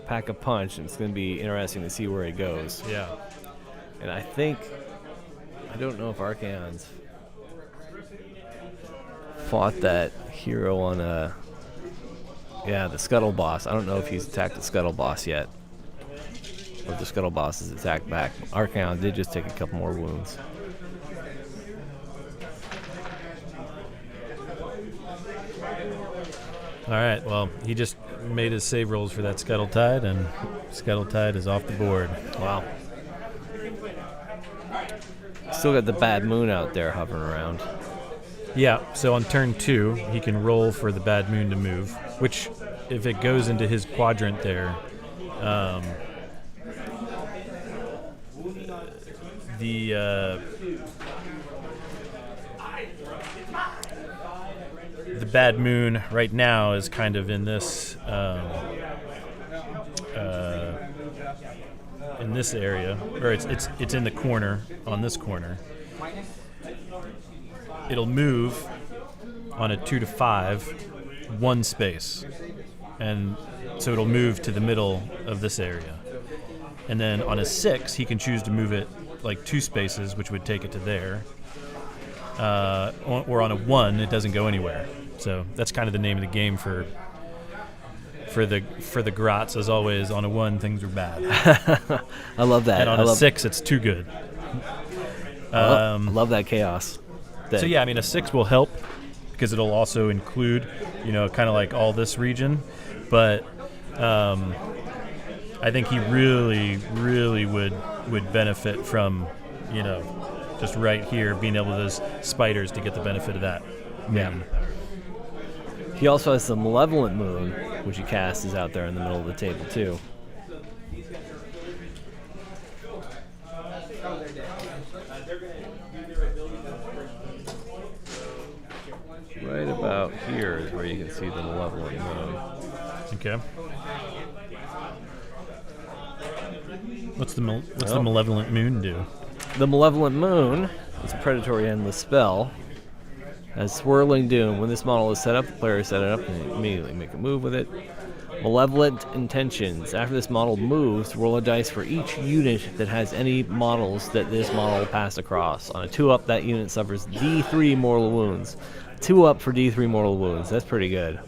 pack a punch, and it's going to be interesting to see where it goes. Yeah. And I don't know if Archaons fought that hero on the Scuttle Boss. I don't know if he's attacked the Scuttle Boss yet, or if the Scuttle Boss is attacked back. Archaon did just take a couple more wounds. All right, well, he just made his save rolls for that Scuttletide, and Scuttletide is off the board. Wow. Still got the Bad Moon out there hovering around. Yeah, so on turn 2, he can roll for the Bad Moon to move, which, if it goes into his quadrant there, the Bad Moon right now is kind of in this area, or it's in the corner, on this corner. It'll move on a 2 to 5, 1 space, and so it'll move to the middle of this area. And then on a 6, he can choose to move it like 2 spaces, which would take it to there. Or on a 1, it doesn't go anywhere. So that's kind of the name of the game for the Grots. As always, on a 1, things are bad. I love that. And on a 6, it's too good. I love that chaos. So yeah, I mean, a 6 will help because it'll also include, kind of like all this region. But I think he really, really would benefit from, just right here being able to those spiders to get the benefit of that. Yeah. He also has the Malevolent Moon, which he casts, is out there in the middle of the table too. Right about here is where you can see the Malevolent Moon. Okay. What's the Malevolent Moon do? The Malevolent Moon is a predatory endless spell. As Swirling Doom. When this model is set up, the player set it up and immediately make a move with it. Malevolent Intentions. After this model moves, roll a dice for each unit that has any models that this model passed across. On a 2-up, that unit suffers D3 mortal wounds. 2-up for D3 mortal wounds. That's pretty good.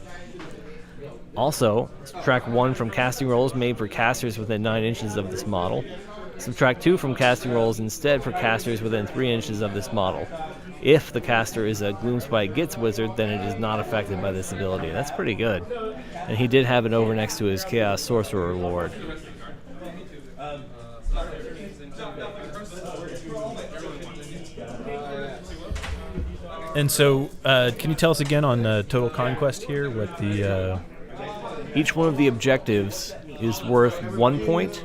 Also, subtract 1 from casting rolls made for casters within 9 inches of this model. Subtract 2 from casting rolls instead for casters within 3 inches of this model. If the caster is a Gloomspite Gitz wizard, then it is not affected by this ability. That's pretty good. And he did have it over next to his Chaos Sorcerer Lord. And so, can you tell us again on Total Conquest here what the... Each one of the objectives is worth 1 point.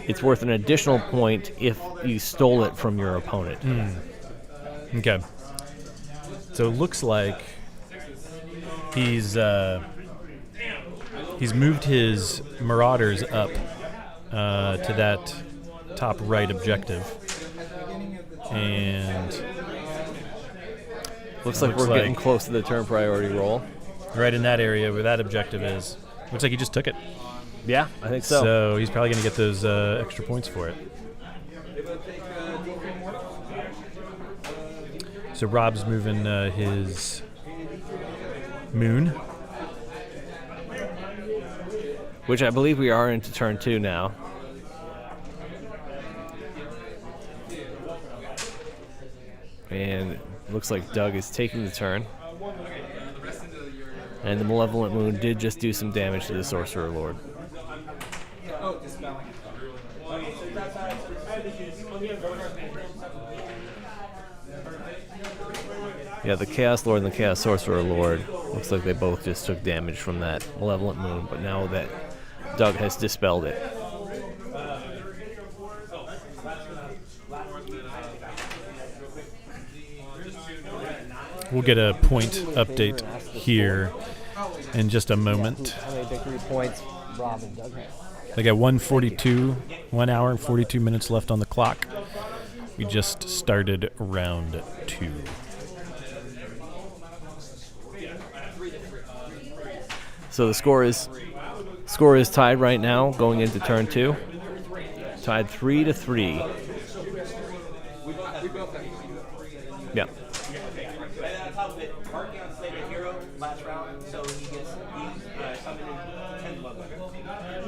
It's worth an additional point if you stole it from your opponent. Okay. So it looks like he's moved his Marauders up to that top right objective. And looks like we're getting close to the turn priority roll. Right in that area where that objective is. Looks like he just took it. Yeah, I think so. So he's probably going to get those extra points for it. So Rob's moving his Moon. Which I believe we are into turn 2 now. And looks like Doug is taking the turn. And the Malevolent Moon did just do some damage to the Sorcerer Lord. Yeah, the Chaos Lord and the Chaos Sorcerer Lord, looks like they both just took damage from that Malevolent Moon, but now that Doug has dispelled it. We'll get a point update here in just a moment. How many victory points Rob and Doug have? They got 1 hour and 42 minutes left on the clock. We just started round 2. So the score is tied right now going into turn 2. Tied 3-3. Yeah.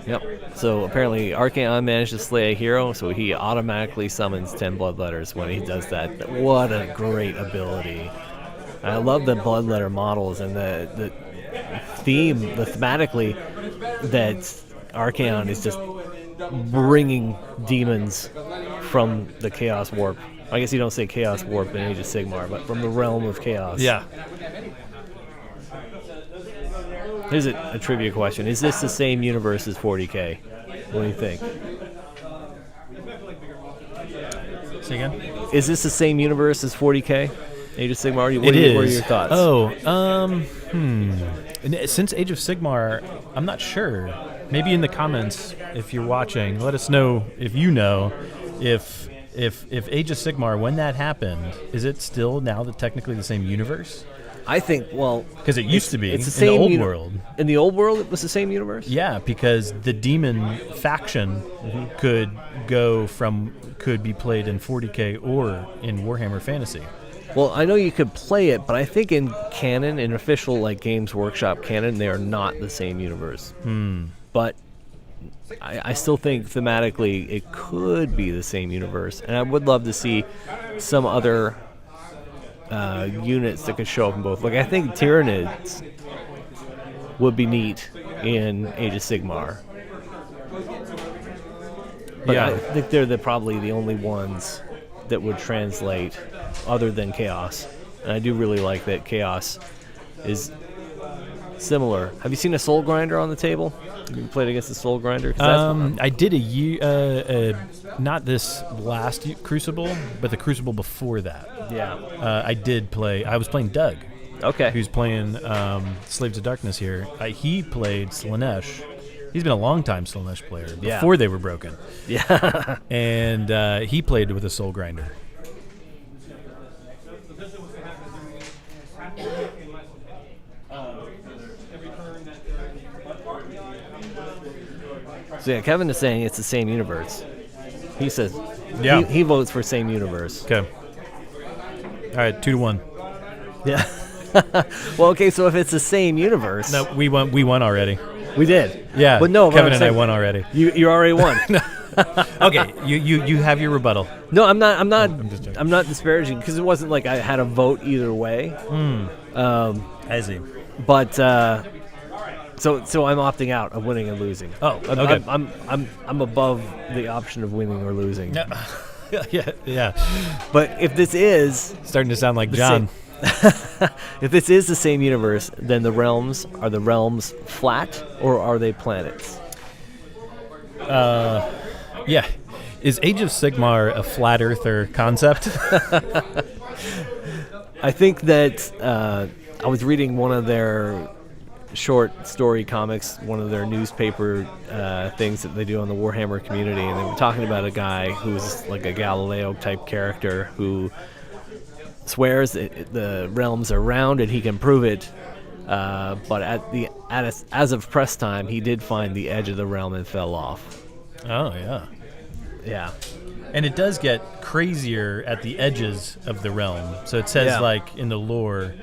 Yep. So apparently Archaon managed to slay a hero, so he automatically summons 10 Bloodletters when he does that. What a great ability. I love the Bloodletter models and the thematically that Archaon is just bringing demons from the Chaos Warp I guess you don't say Chaos Warp in Age of Sigmar, but from the realm of chaos. Yeah. Here's a trivia question. Is this the same universe as 40K? What do you think? Say again? Is this the same universe as 40K? Age of Sigmar? What are your thoughts? Since Age of Sigmar, I'm not sure. Maybe in the comments, if you're watching, let us know if you know if Age of Sigmar, when that happened, is it still now technically the same universe? I think, well... Because it used to be it's the same in the old world. In the old world, it was the same universe? Yeah, because the demon faction could be played in 40K or in Warhammer Fantasy. Well, I know you could play it, but I think in canon, in official like Games Workshop canon, they are not the same universe. But I still think thematically it could be the same universe, and I would love to see some other units that could show up in both. Like I think Tyranids would be neat in Age of Sigmar. But Yeah. I think they're probably the only ones that would translate other than Chaos. And I do really like that Chaos is similar. Have you seen a Soul Grinder on the table? Have you played against the Soul Grinder? 'Cause that's I did a year, not this last Crucible, but the Crucible before that. yeah. I did play. I was playing Doug, Okay. who's playing Slaves of Darkness here. He played Slaanesh. He's been a long-time Slaanesh player Yeah. before they were broken. Yeah. And he played with a Soul Grinder. So yeah, Kevin is saying it's the same universe. He says Yeah. he votes for same universe. Okay. All right, 2-1. Yeah. Well, okay, so if it's the same universe, No, we won already. we did. Yeah, but no, Kevin I'm and I saying- won already. You already won. Okay, you have your rebuttal. No, I'm not. just joking. I'm not disparaging because it wasn't like I had a vote either way. I see. But so I'm opting out of winning and losing. Oh, okay. I'm above the option of winning or losing. yeah. But if this is Starting to sound like the John. if this is the same universe, then the realms flat or are they planets? Yeah. Is Age of Sigmar a flat earther concept? I think that I was reading one of their short story comics, one of their newspaper things that they do on the Warhammer community, and they were talking about a guy who's like a Galileo type character who swears that the realms are round and he can prove it, but as of press time, he did find the edge of the realm and fell off. Oh, yeah. Yeah. And it does get crazier at the edges of the realm. So it says, Yeah. like, in the lore,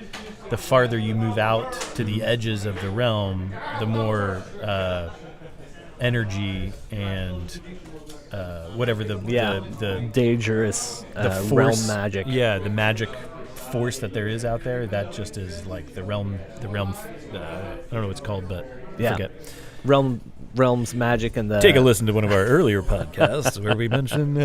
the farther you move out to the edges of the realm, the more energy and whatever the dangerous force, realm magic. Yeah, the magic force that there is out there, that just is like the realm, I don't know what it's called, but Yeah. forget. Realms magic and the Take a listen to one of our earlier podcasts where we mentioned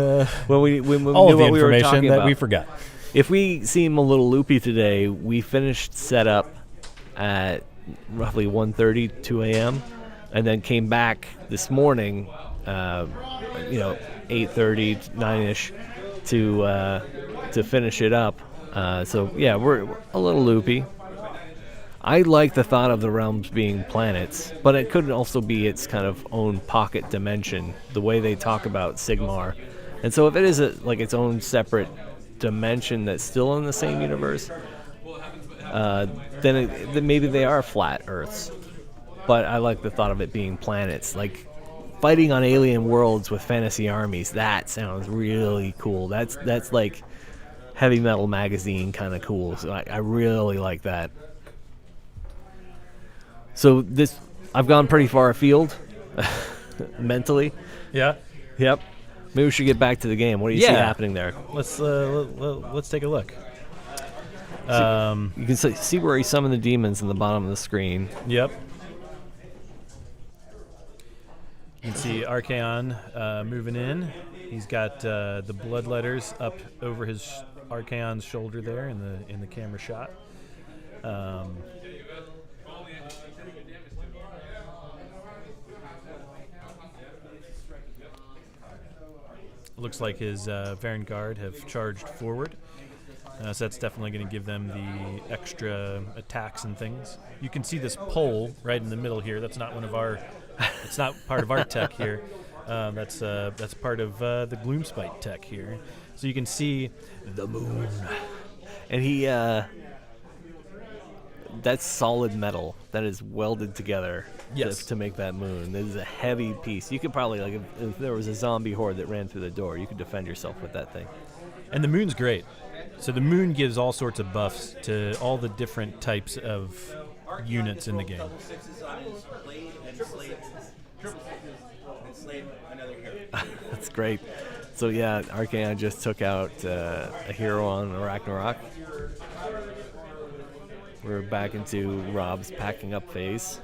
when we all knew of the what we were information talking that about. we forgot. If we seem a little loopy today, we finished setup at roughly 1:30, 2 a.m., and then came back this morning, 8:30, 9-ish, to finish it up. So yeah, we're a little loopy. I like the thought of the realms being planets, but it could also be its kind of own pocket dimension, the way they talk about Sigmar. And so if it is its own separate dimension that's still in the same universe, then maybe they are flat Earths. But I like the thought of it being planets, like fighting on alien worlds with fantasy armies. That sounds really cool. That's like Heavy Metal Magazine kind of cool. So I really like that. So I've gone pretty far afield, mentally. Yeah. Yep. Maybe we should get back to the game. What do you see happening there? Let's take a look. You can see where he summoned the demons in the bottom of the screen. Yep. You can see Archaon moving in, He's got the blood letters up over his Archaon's shoulder there in the camera shot. Looks like his Vanguard have charged forward. So that's definitely going to give them the extra attacks and things. You can see this pole right in the middle here. That's not one of our. It's not part of our tech here. That's part of the Gloomspite tech here. So you can see the moon. And he that's solid metal that is welded together. Yes. To make that moon. This is a heavy piece. You could probably, like, if there was a zombie horde that ran through the door, you could defend yourself with that thing. And the moon's great. So the moon gives all sorts of buffs to all the different types of units in the game. Double sixes on his blade and slayed another hero. That's great. So yeah, Archaon just took out a hero on Ragnarok. We're back into Rob's packing up phase.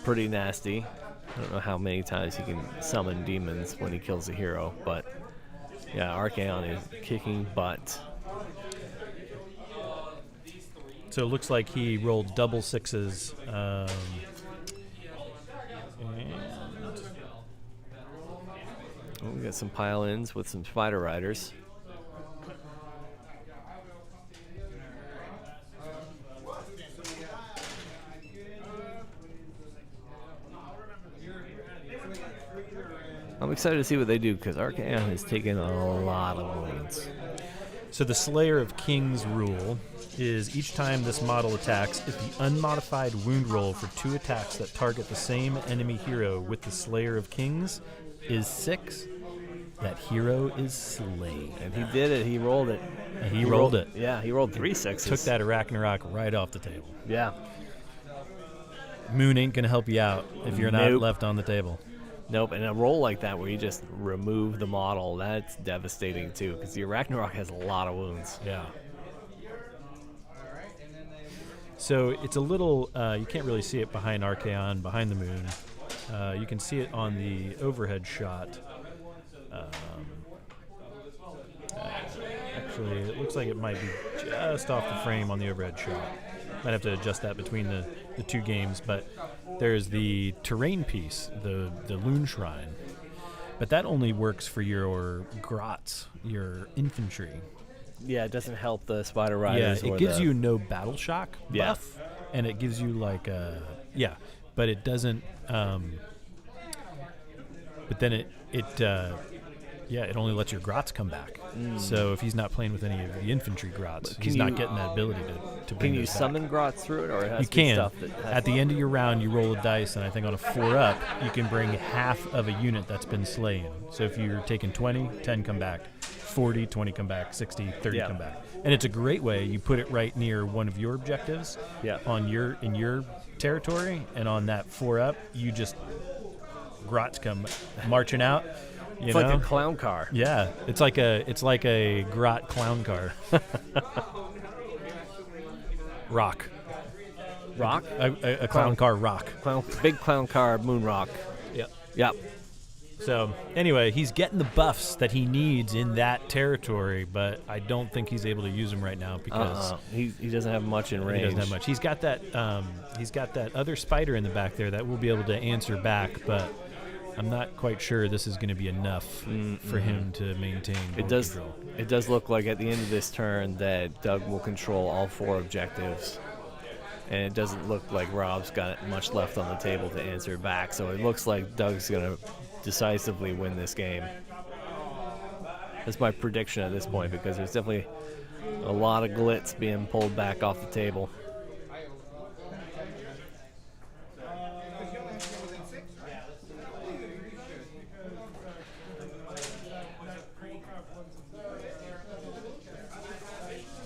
Pretty nasty. I don't know how many times he can summon demons when he kills a hero, but yeah, Archaon is kicking butt. So it looks like he rolled double sixes. And we got some pile-ins with some spider riders. I'm excited to see what they do because Archaon has taken a lot of wounds. so the Slayer of Kings rule is each time this model attacks, if the unmodified wound roll for 2 attacks that target the same enemy hero with the Slayer of Kings is 6, that hero is slain. And he did it. He rolled it. And he rolled it. Yeah, he rolled 3 6s. Took that Ragnarok right off the table. Yeah. Moon ain't going to help you out if you're not Nope. left on the table. Nope, and a roll like that where you just remove the model, that's devastating too, because your Ragnarok has a lot of wounds. Yeah. So it's a little, you can't really see it behind Archaon, behind the moon. You can see it on the overhead shot. Actually, it looks like it might be just off the frame on the overhead shot. Might have to adjust that between the 2 games, but there's the terrain piece, the Loon Shrine. But that only works for your grots, your infantry. Yeah, it doesn't help the spider riders. Yeah, it gives you no battle shock buff, Yeah. and it gives you like but it doesn't. But then it only lets your grots come back. So if he's not playing with any of the infantry grots, he's not getting that ability to bring Can you those back. summon grots through it, or it has You to be can. stuff that has At the end of your round, you roll a dice, and I think on a 4-up, you can bring half of a unit that's been slain. So if you're taking 20, 10 come back, 40, 20 come back, 60, 30 Yeah. come back. And it's a great way. You put it right near one of your objectives Yeah. in your territory, and on that 4-up, you just grots come marching out. It's like a clown car. Yeah, it's like a grot clown car. Rock. Rock? A clown car rock. Big clown car, moon rock. Yep. Yep. So anyway, he's getting the buffs that he needs in that territory, but I don't think he's able to use them right now because He doesn't have much in range. he doesn't have much. He's got that other spider in the back there that will be able to answer back, but I'm not quite sure this is going to be enough for him to maintain board control. It does look like at the end of this turn that Doug will control all 4 objectives. And it doesn't look like Rob's got much left on the table to answer back. So it looks like Doug's going to decisively win this game. That's my prediction at this point, because there's definitely a lot of glitz being pulled back off the table.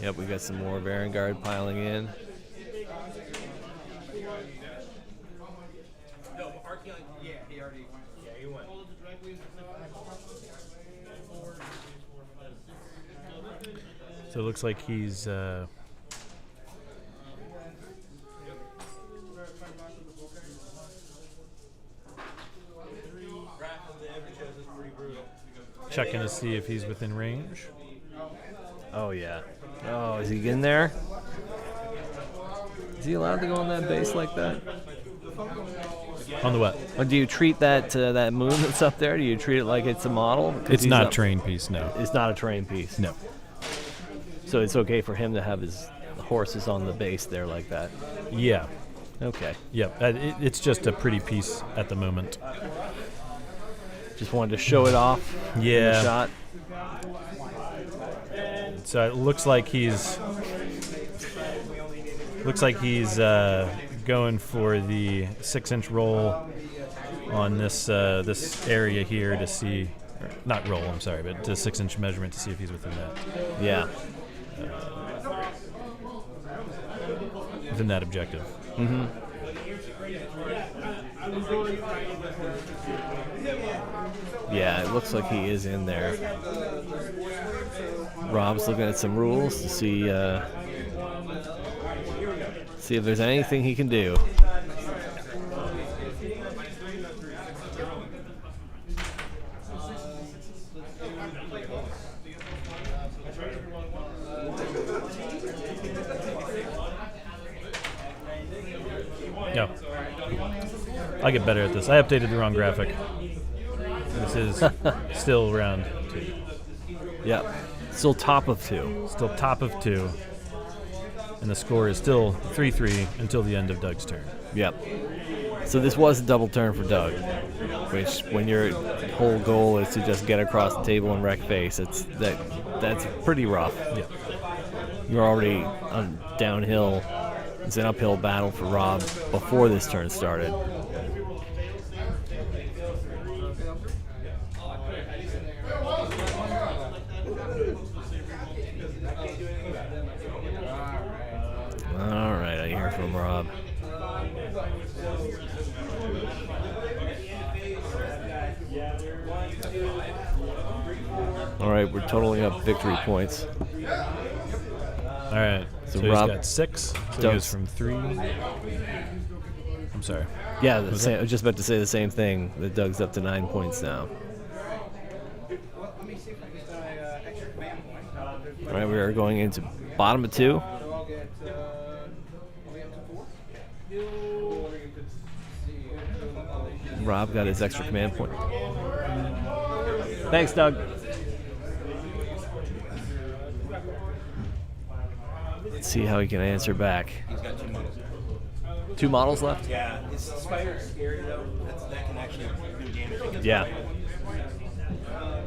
Yep, we got some more Vanguard piling in. So it looks like he's checking to see if he's within range. Oh, yeah. Oh, is he in there? Is he allowed to go on that base like that? On the what? Or do you treat that that moon that's up there? Do you treat it like it's a model? 'Cause It's he's not a up- terrain piece, no. It's not a terrain piece. No. So it's okay for him to have his horses on the base there like that. Yeah. Okay. Yep. It's just a pretty piece at the moment. Just wanted to show it off. In the Yeah. shot. So it looks like he's going for the 6-inch roll on this this area here to see, or not roll, I'm sorry, but the 6-inch measurement to see if he's within that. Yeah. Within that objective. Mm-hmm. Yeah, it looks like he is in there. Rob's looking at some rules to see if there's anything he can do. Yeah. I get better at this. I updated the wrong graphic. This is still round 2. Yep. Still top of 2. Still top of 2. And the score is still 3-3 until the end of Doug's turn. Yep. So this was a double turn for Doug, which when your whole goal is to just get across the table and wreck face, that's pretty rough. Yeah. You're already on downhill. It's an uphill battle for Rob before this turn started. All right, I hear from Rob. All right, we're totaling up victory points. All right. So So Rob he's got 6. So he Doug's- goes from 3. I'm sorry. Yeah, Was I was just about to say the same thing. That Doug's up to 9 points now. All right, we are going into bottom of 2. Rob got his extra command point. Thanks, Doug. Let's see how he can answer back. He's got 2 models. 2 models left? Yeah, his spider's scary though. That can actually do damage against Yeah. the spider.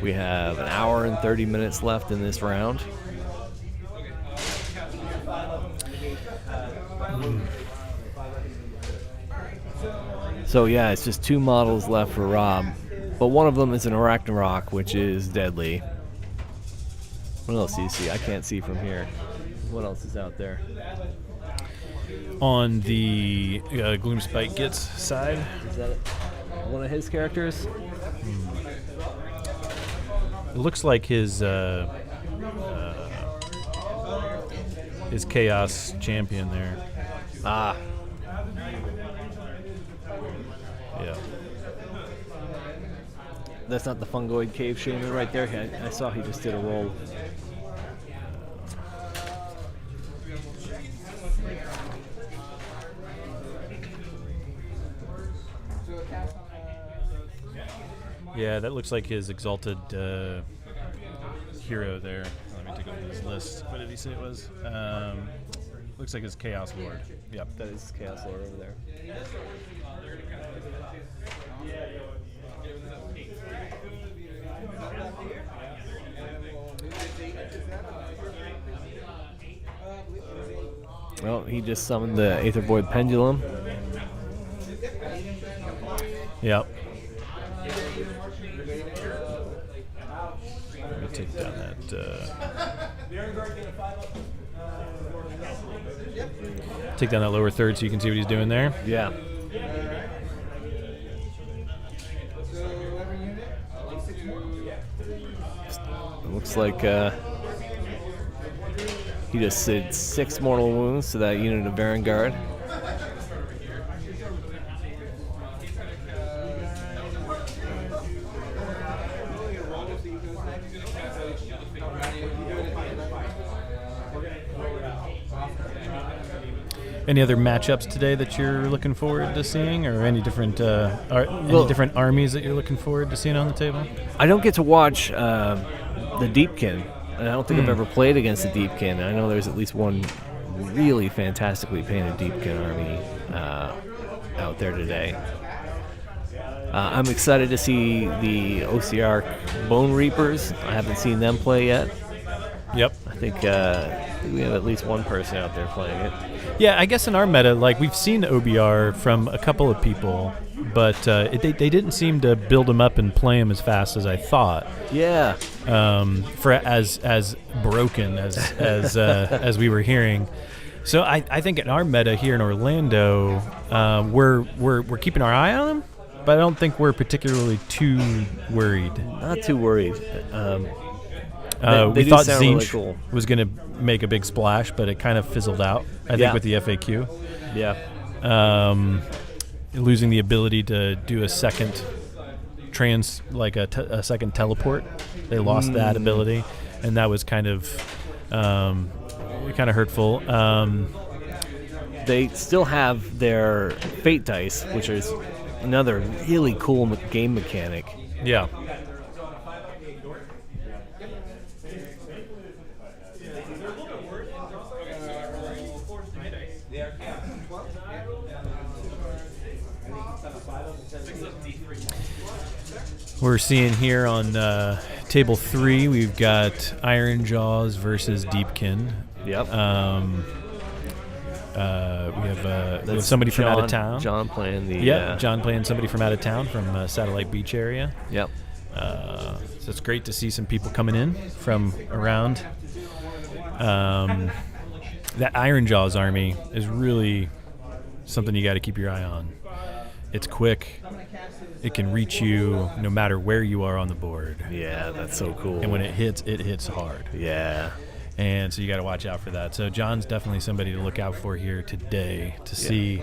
We have an hour and 30 minutes left in this round. So yeah, it's just 2 models left for Rob, but one of them is an Arachnarok, which is deadly. What else do you see? I can't see from here. What else is out there? On the Gloomspite Gitz side, Is that one of his characters? it looks like his Chaos Champion there. Ah, Yeah. that's not the Fungoid Cave Shaman right there. I saw he just did a roll. Yeah, that looks like his Exalted hero there. Let me take a look at his list. What did he say it was? Looks like his Chaos Lord. Yep. That is Chaos Lord over there. Well, he just summoned the Aether Void Pendulum. Yep. Let me take down that. Take down that lower third so you can see what he's doing there. Yeah. It looks like He just did 6 mortal wounds to that unit of Vanguard. Any other matchups today that you're looking forward to seeing, or any different different armies that you're looking forward to seeing on the table? I don't get to watch the Deepkin. I don't think I've ever played against the Deepkin. I know there's at least one really fantastically painted Deepkin army out there today. I'm excited to see the OCR Bone Reapers. I haven't seen them play yet. Yep. I think we have at least one person out there playing it. Yeah, I guess in our meta, like, we've seen OBR from a couple of people, but they didn't seem to build them up and play them as fast as I thought. Yeah. For as broken as we were hearing. So I think in our meta here in Orlando, we're keeping our eye on them, but I don't think we're particularly too worried. Not too worried. We thought Zinch really cool. was going to make a big splash, but it kind of fizzled out, I think, with the FAQ. Yeah. Losing the ability to do a second a second teleport. They lost that ability, and that was kind of hurtful. They still have their Fate Dice, which is another really cool game mechanic. Yeah. We're seeing here on table 3, we've got Iron Jaws versus Deepkin. Yep. We have somebody from out of town. John playing John playing somebody from out of town from Satellite Beach area. Yep. So it's great to see some people coming in from around. That Iron Jaws army is really something you got to keep your eye on. It's quick. It can reach you no matter where you are on the board. Yeah, that's so cool. And when it hits hard. Yeah. And so you got to watch out for that. So John's definitely somebody to look out for here today to see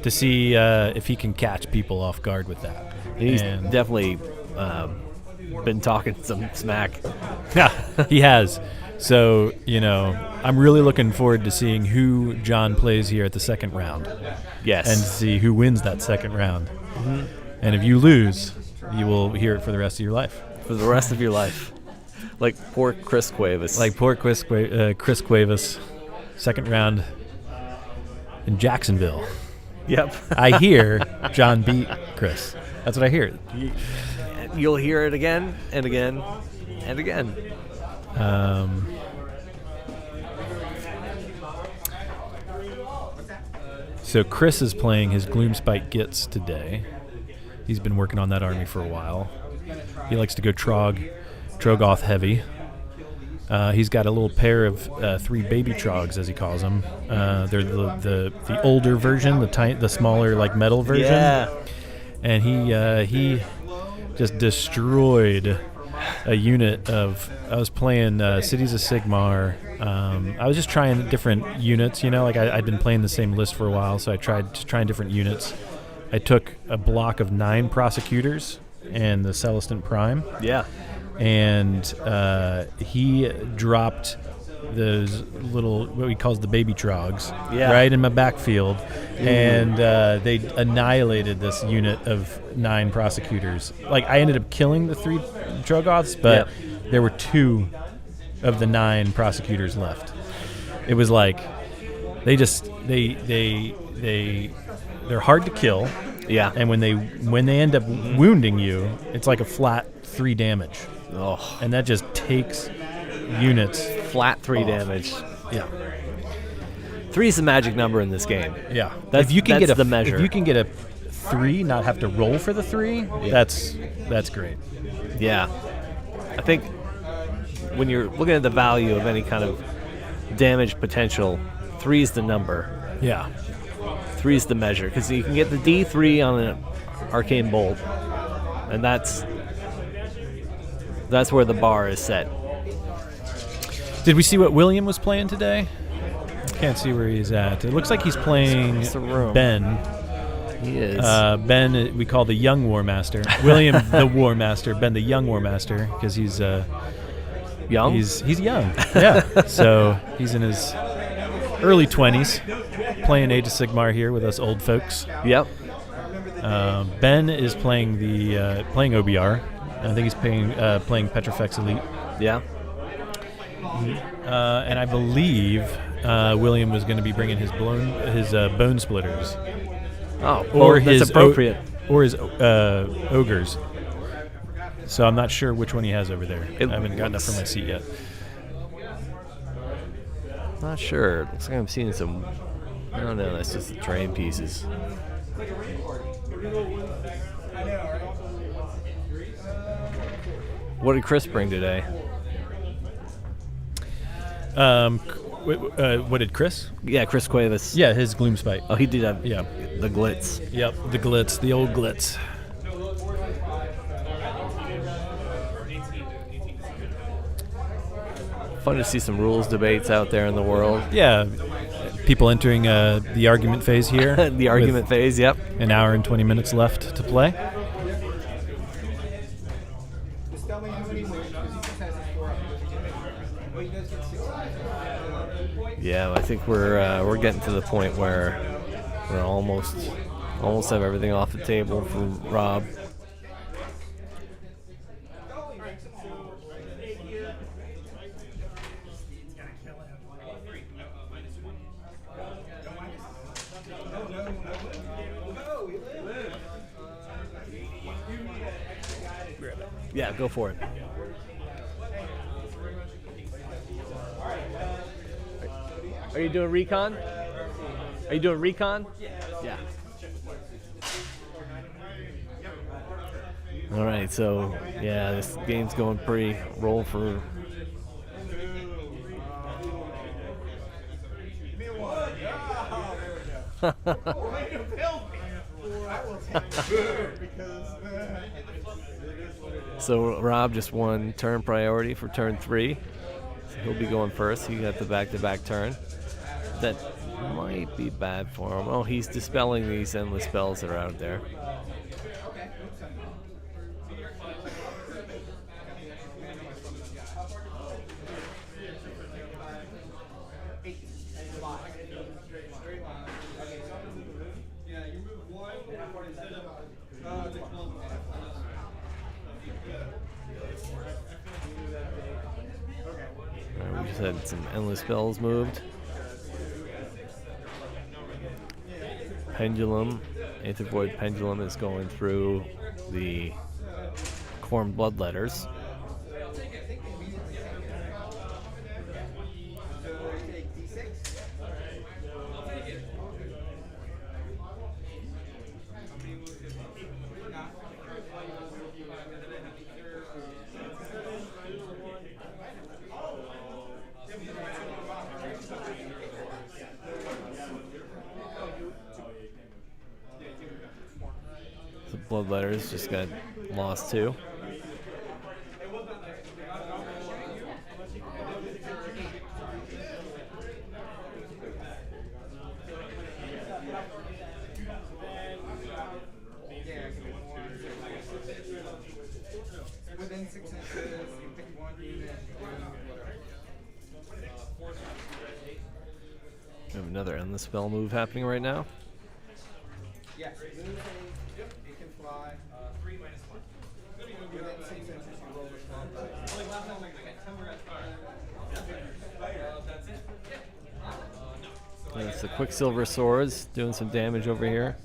if he can catch people off guard with that. He's definitely been talking some smack. Yeah, he has. So, I'm really looking forward to seeing who John plays here at the second round. Yes. And see who wins that second round. Mm-hmm. And if you lose, you will hear it for the rest of your life. For the rest of your life. Like poor Chris Cuevas. Chris Cuevas, second round in Jacksonville. Yep. I hear John beat Chris. That's what I hear. You'll hear it again and again and again. So Chris is playing his Gloomspite Gitz today. He's been working on that army for a while. He likes to go Trogoth heavy. He's got a little pair of 3 baby trogs, as he calls them. They're the older version, the smaller metal version. Yeah. And he just destroyed a unit of. I was playing Cities of Sigmar. I was just trying different units. I'd been playing the same list for a while, so I tried trying different units. I took a block of 9 prosecutors and the Celestant Prime. Yeah. And he dropped those little, what he calls the baby trogs, right in my backfield. And they annihilated this unit of 9 prosecutors. I ended up killing the 3 Trogoths, but there were 2 of the 9 prosecutors left. It was they're hard to kill. Yeah. And when they end up wounding you, it's like a flat 3 damage. Oh. And that just takes units flat 3 off. Damage. Yeah. 3 is the magic number in this game. Yeah. That's the measure. If you can get a 3, not have to roll for the 3, that's great. Yeah. I think when you're looking at the value of any kind of damage potential, 3 is the number. Yeah. 3 is the measure, because you can get the D3 on an Arcane Bolt, and that's where the bar is set. Did we see what William was playing today? Can't see where he's at. It looks like he's playing Across the room. Ben. He is. Ben, we call the young War Master. William, the War Master. Ben, the young War Master, because he's young? He's young. Yeah. So he's in his early 20s, playing Age of Sigmar here with us old folks. Yep. Ben is playing playing OBR. I think he's playing Petrifex Elite. Yeah. And I believe William was going to be bringing his bone splitters. Oh, Or well, his that's appropriate. Or his ogres. So I'm not sure which one he has over there. I haven't gotten up from my seat yet. Not sure. Looks like I'm seeing some. I don't know. That's just the train pieces. What did Chris bring today? What did Chris? Yeah, Chris Cuevas. Yeah, his Gloomspite. Oh, he did have Yeah. the glitz. Yep, the glitz, the old glitz. Fun to see some rules debates out there in the world. Yeah, people entering the argument phase here. The argument phase, yep. An hour and 20 minutes left to play. Just tell me how many wins, because he just has his 4 up. Well, he does get 6 points. Yeah, I think we're getting to the point where we're almost have everything off the table for Rob. Yeah, go for it. Are you doing recon? Are you doing recon? Yeah. All right, so yeah, this game's going pretty roll for. So Rob just won turn priority for turn 3. So he'll be going first. He got the back-to-back turn. That might be bad for him. Oh, he's dispelling these endless spells that are out there. Alright, we just had some endless spells moved. Pendulum, Anti-Void Pendulum is going through the Khorne Bloodletters. The Bloodletters just got lost too. Within 6 inches, you pick 1 unit. We have another endless spell move happening right now. Yes. It can fly. 3 minus 1. Within 6 inches, you roll a 12 dice. And it's the Quicksilver Swords doing some damage over here.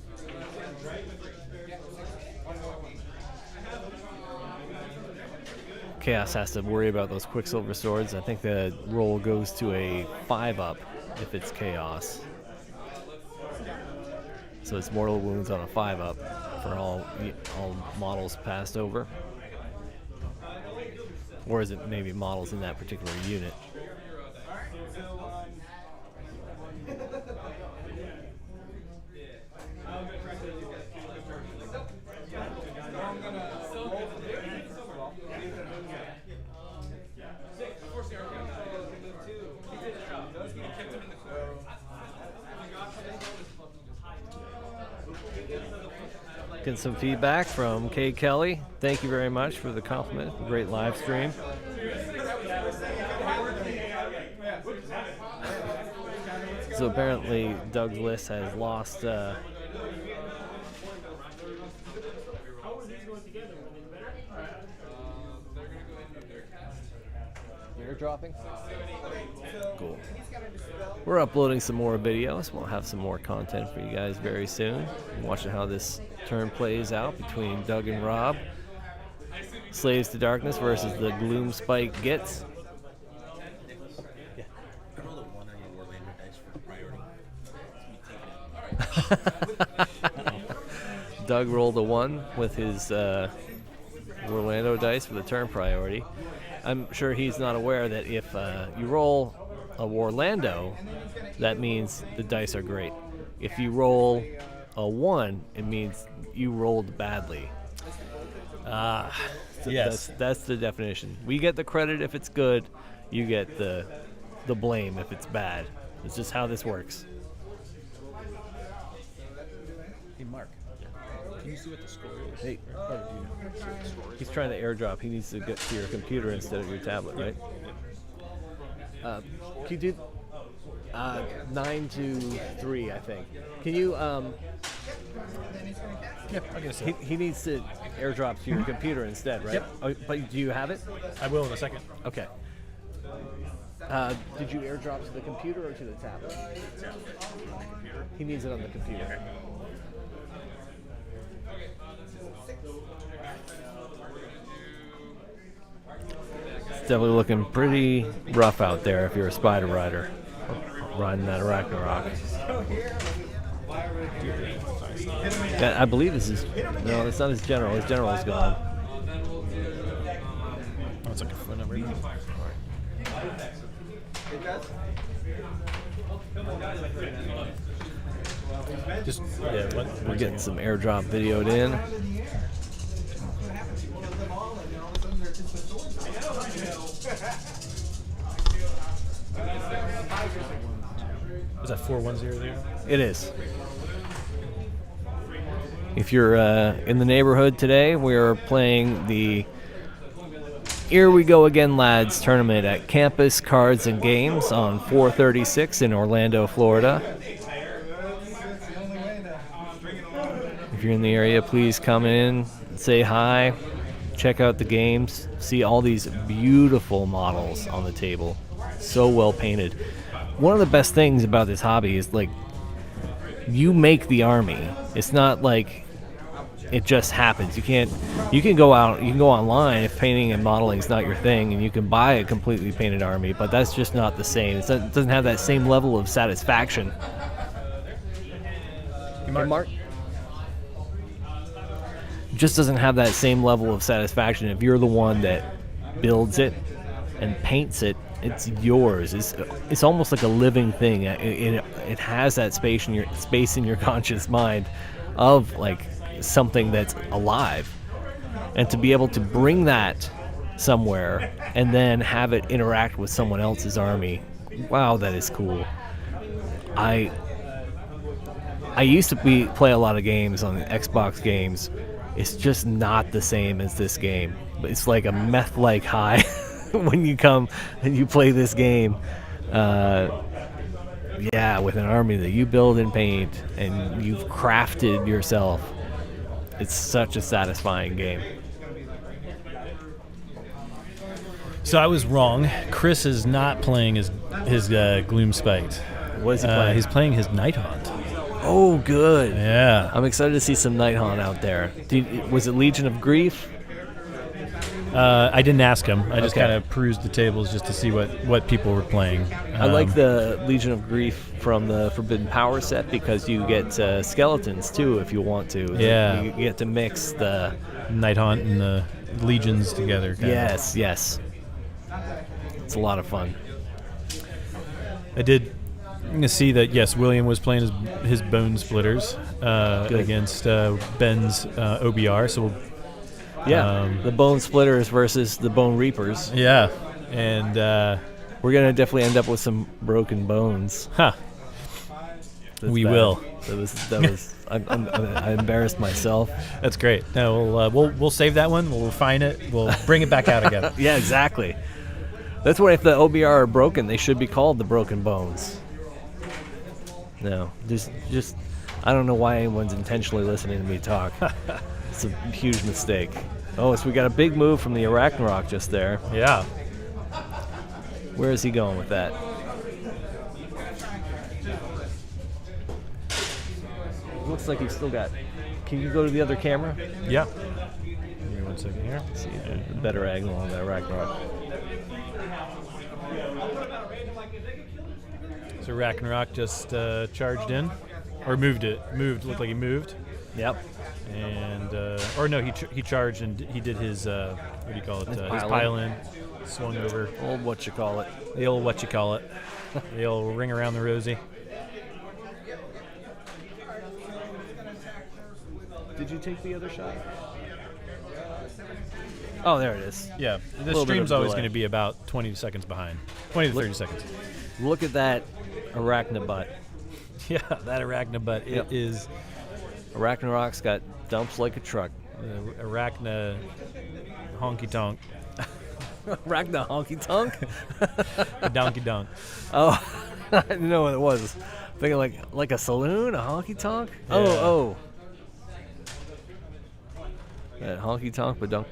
Chaos has to worry about those Quicksilver Swords. I think the roll goes to a 5-up if it's Chaos. So it's mortal wounds on a 5-up for all models passed over. Or is it maybe models in that particular unit? Getting some feedback from Kay Kelly. Thank you very much for the compliment. Great live stream. So apparently Doug's list has lost airdropping. Cool. We're uploading some more videos. We'll have some more content for you guys very soon. Watching how this turn plays out between Doug and Rob. Slaves to Darkness versus the Gloomspite Gitz. I rolled a 1 on your Warlando dice for priority. Doug rolled a 1 with his Warlando dice for the turn priority. I'm sure he's not aware that if you roll a Warlando, that means the dice are great. If you roll a 1, it means you rolled badly. Yes. That's the definition. We get the credit if it's good. You get the blame if it's bad. It's just how this works. Hey, Mark. Can you see what the score is? Hey, he's trying to airdrop. He needs to get to your computer instead of your tablet, right? Can you do 9-3, I think. Can you? Yeah, I guess so. He needs to airdrop to your computer instead, right? Yep. Oh, but do you have it? I will in a second. Okay. Did you airdrop to the computer or to the tablet? He needs it on the computer. It's definitely looking pretty rough out there if you're a spider rider riding that Ragnarok. I believe this is... No, it's not his general. His general is gone. Oh, it's like a phone number. Just, yeah, what? We're getting some airdrop videoed in. Was that 410 there? It is. If you're in the neighborhood today, we're playing the Here We Go Again Lads tournament at Campus Cards and Games on 436 in Orlando, Florida. If you're in the area, please come in, say hi, check out the games, see all these beautiful models on the table. So well painted. One of the best things about this hobby is, like, you make the army. It's not like it just happens. You can go online if painting and modeling is not your thing, and you can buy a completely painted army, but that's just not the same. It doesn't have that same level of satisfaction. Hey, Mark. It just doesn't have that same level of satisfaction if you're the one that builds it and paints it. It's yours. It's almost like a living thing. It has that space in your conscious mind of, like, something that's alive, and to be able to bring that somewhere and then have it interact with someone else's army. Wow, that is cool. I used to play a lot of games on Xbox games. It's just not the same as this game. It's like a meth-like high when you come and you play this game. Yeah, with an army that you build and paint and you've crafted yourself. It's such a satisfying game. So I was wrong. Chris is not playing his Gloomspite. What is he playing? He's playing his Nighthaunt. Oh, good. Yeah. I'm excited to see some Nighthaunt out there. Was it Legion of Grief? I didn't ask him. I just Okay. kind of perused the tables just to see what people were playing. I like the Legion of Grief from the Forbidden Power set because you get skeletons too if you want to. Yeah. You get to mix the... Nighthaunt and the legions together. Yes. It's a lot of fun. I did see that, yes, William was playing his Bone Splitters against Ben's OBR. So Yeah, the Bone Splitters versus the Bone Reapers. yeah, and We're going to definitely end up with some broken bones. huh. That's We bad. will. So that was I embarrassed myself. That's great. No, we'll save that one. We'll refine it. We'll bring it back out again. Yeah, exactly. That's why if the OBR are broken, they should be called the Broken Bones. No, just I don't know why anyone's intentionally listening to me talk. It's a huge mistake. Oh, so we got a big move from the Arachnarok just there. Yeah. Where is he going with that? Looks like he's still got... Can you go to the other camera? Yeah. Give me 1 second here. See a better angle on that Ragnarok. So Ragnarok just charged in, or moved. Looked like he moved. Yep. And or no, he charged and he did his what do you call it? His pile in, swung over. Old whatchamacallit. The old whatchamacallit. The old ring around the rosy. Did you take the other shot? Oh, there it is. Yeah, this Little bit stream's of always delay. going to be about 20 seconds behind. 20 to 30 seconds. Look at that Arachnabutt. Yeah, that Arachnabutt. Yep. It is Arachnarok's got dumps like a truck. Arachna honky tonk. Arachna honky tonk? The donkey donk. Oh, I didn't know what it was. Thinking like a saloon, a honky tonk? Yeah. Oh. That honky tonk badunk.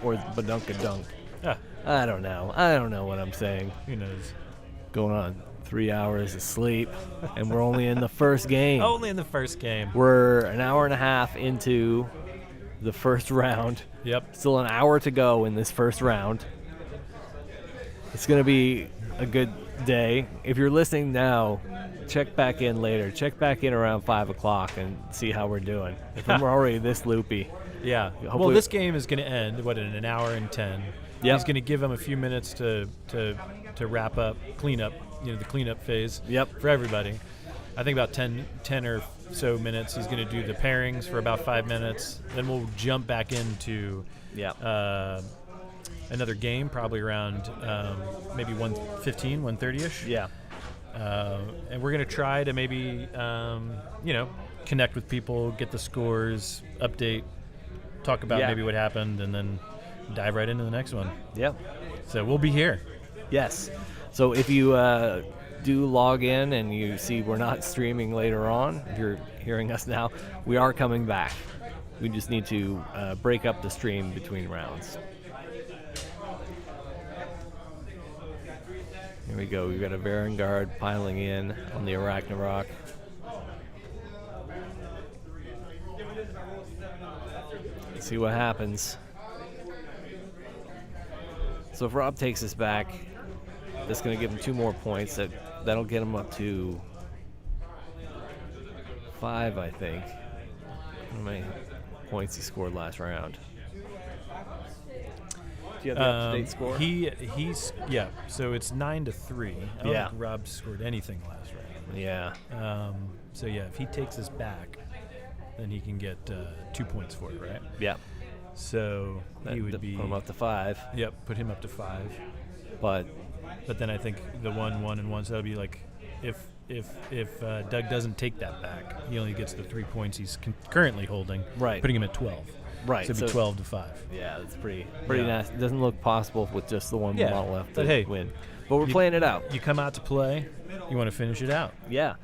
Or badunkadunk. Ah, I don't know what I'm saying. who knows? Going on 3 hours of sleep, and we're only in the first game. Only in the first game. We're an hour and a half into the first round. Yep. Still an hour to go in this first round. It's going to be a good day. If you're listening now, check back in later. Check back in around 5 o'clock and see how we're doing. If we're already this loopy. Yeah. Well, Hopefully- this game is going to end, in an hour and 10. Yep. He's going to give them a few minutes to wrap up, clean up, the cleanup phase. Yep. For everybody. I think about 10 or so minutes. He's going to do the pairings for about 5 minutes. Then we'll jump back into another game, probably around maybe 1:15, 1:30ish. Yeah. And we're going to try to maybe, connect with people, get the scores, update, talk about maybe what happened, and then dive right into the next one. Yep. So we'll be here. Yes. So if you do log in and you see we're not streaming later on, if you're hearing us now, we are coming back. We just need to break up the stream between rounds. Here we go. We've got a Varangard piling in on the Arachnarok. Let's see what happens. So if Rob takes us back, that's going to give him 2 more points. That'll get him up to 5, I think. How many points he scored last round? Do you have the up-to-date score? He's so it's 9-3. I don't Yeah. think Rob scored anything last round. Yeah. So if he takes us back, then he can get 2 points for it, right? Yeah. So he would be put him up to 5. Yep, put him up to 5. But then I think the 1, 1, and 1. So that'll be like if Doug doesn't take that back, he only gets the 3 points he's currently holding. Right. Putting him at 12. Right. So it'd be 12 to 5. Yeah, it's pretty Yeah. nice. It doesn't look possible with just the one Yeah, model left but to hey, win. But we're playing it out. You come out to play, you want to finish it out. Yeah.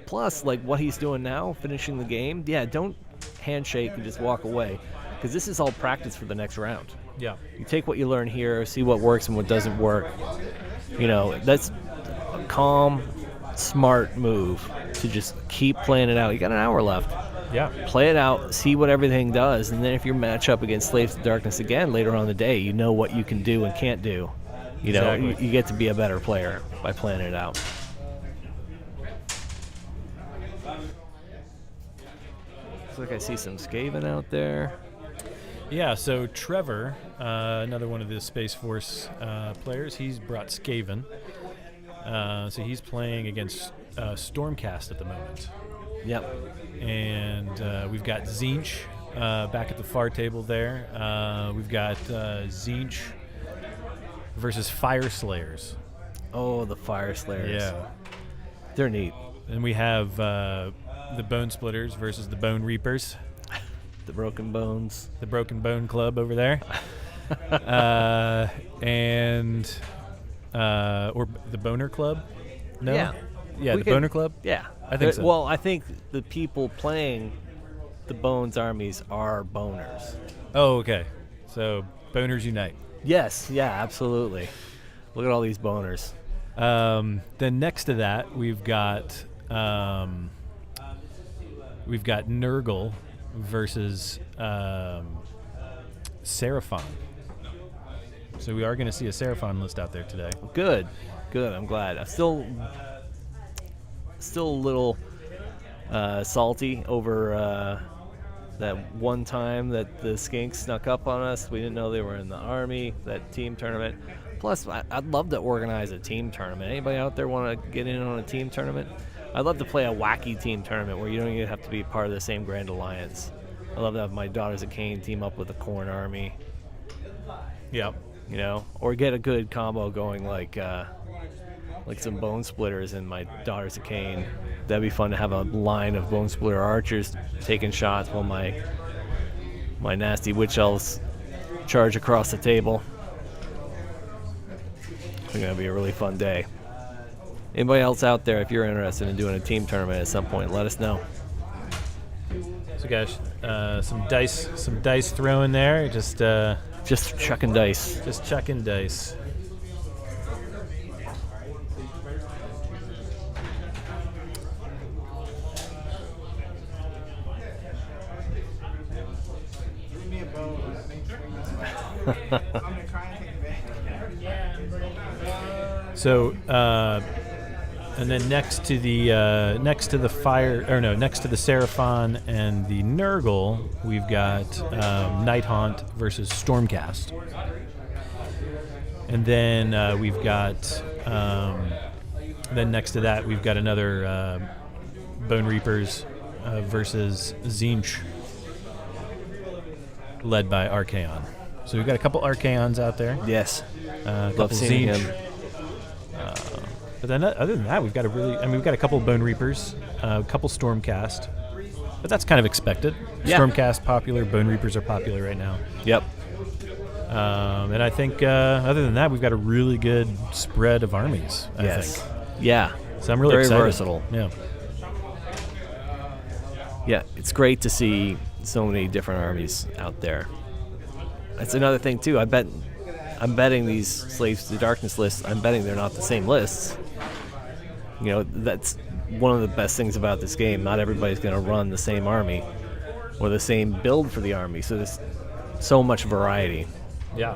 Plus, like what he's doing now, finishing the game, don't handshake and just walk away. Because this is all practice for the next round. Yeah. You take what you learn here, see what works and what doesn't work. That's a calm, smart move to just keep playing it out. You got an hour left. Yeah. Play it out, see what everything does, and then if you match up against Slaves to Darkness again later on in the day, you know what you can do and can't do. Exactly. You get to be a better player by playing it out. Looks like I see some Skaven out there. Yeah, so Trevor, another one of the Space Force players, he's brought Skaven. So he's playing against Stormcast at the moment. Yep. And we've got Zinch back at the far table there. We've got Zinch versus Fire Slayers. Oh, the Fire Slayers. Yeah. They're neat. And we have the Bone Splitters versus the Bone Reapers, The Broken Bones. the Broken Bone Club over there, and or the Boner Club. No, Yeah. yeah, We the could- Boner Club. Yeah. I think so. Well, I think the people playing the Bones armies are boners. Oh, okay. So Boners Unite. Yes. Yeah, absolutely. Look at all these boners. Then next to that, we've got Nurgle versus Seraphon. So we are going to see a Seraphon list out there today. Good. Good. I'm glad. I'm still a little salty over that one time that the Skinks snuck up on us. We didn't know they were in the army, that team tournament. Plus, I'd love to organize a team tournament. Anybody out there want to get in on a team tournament? I'd love to play a wacky team tournament where you don't even have to be part of the same Grand Alliance. I love to have my Daughters of Cain team up with the Khorne army, Yep. you know, or get a good combo going like some Bone Splitters and my Daughters of Cain. That'd be fun to have a line of Bone Splitter archers taking shots while my nasty Witch Elves charge across the table. I think that'd be a really fun day. Anybody else out there, if you're interested in doing a team tournament at some point, let us know. So guys, some dice throwing there. Just Chucking dice. chucking dice. Give me a bone. That makes I'm gonna try and take advantage. So, and then next to the Seraphon and the Nurgle, we've got Nighthaunt versus Stormcast, and then we've got then next to that we've got another Bone Reapers versus Tzeentch, led by Archaon. So we've got a couple Archaons out there. Yes. A Love couple seeing Tzeentch. him. But then, other than that, we've got we've got a couple Bone Reapers, a couple Stormcast, but that's kind of expected. Yeah. Stormcast popular, Bone Reapers are popular right now, Yep. and I think other than that, we've got a really good spread of armies. I Yes. think. Yeah. So I'm really Very excited. versatile. Yeah. Yeah, it's great to see so many different armies out there. That's another thing too. I'm betting these Slaves to Darkness lists, I'm betting they're not the same lists. You know, that's one of the best things about this game. Not everybody's going to run the same army or the same build for the army. So there's so much variety. Yeah.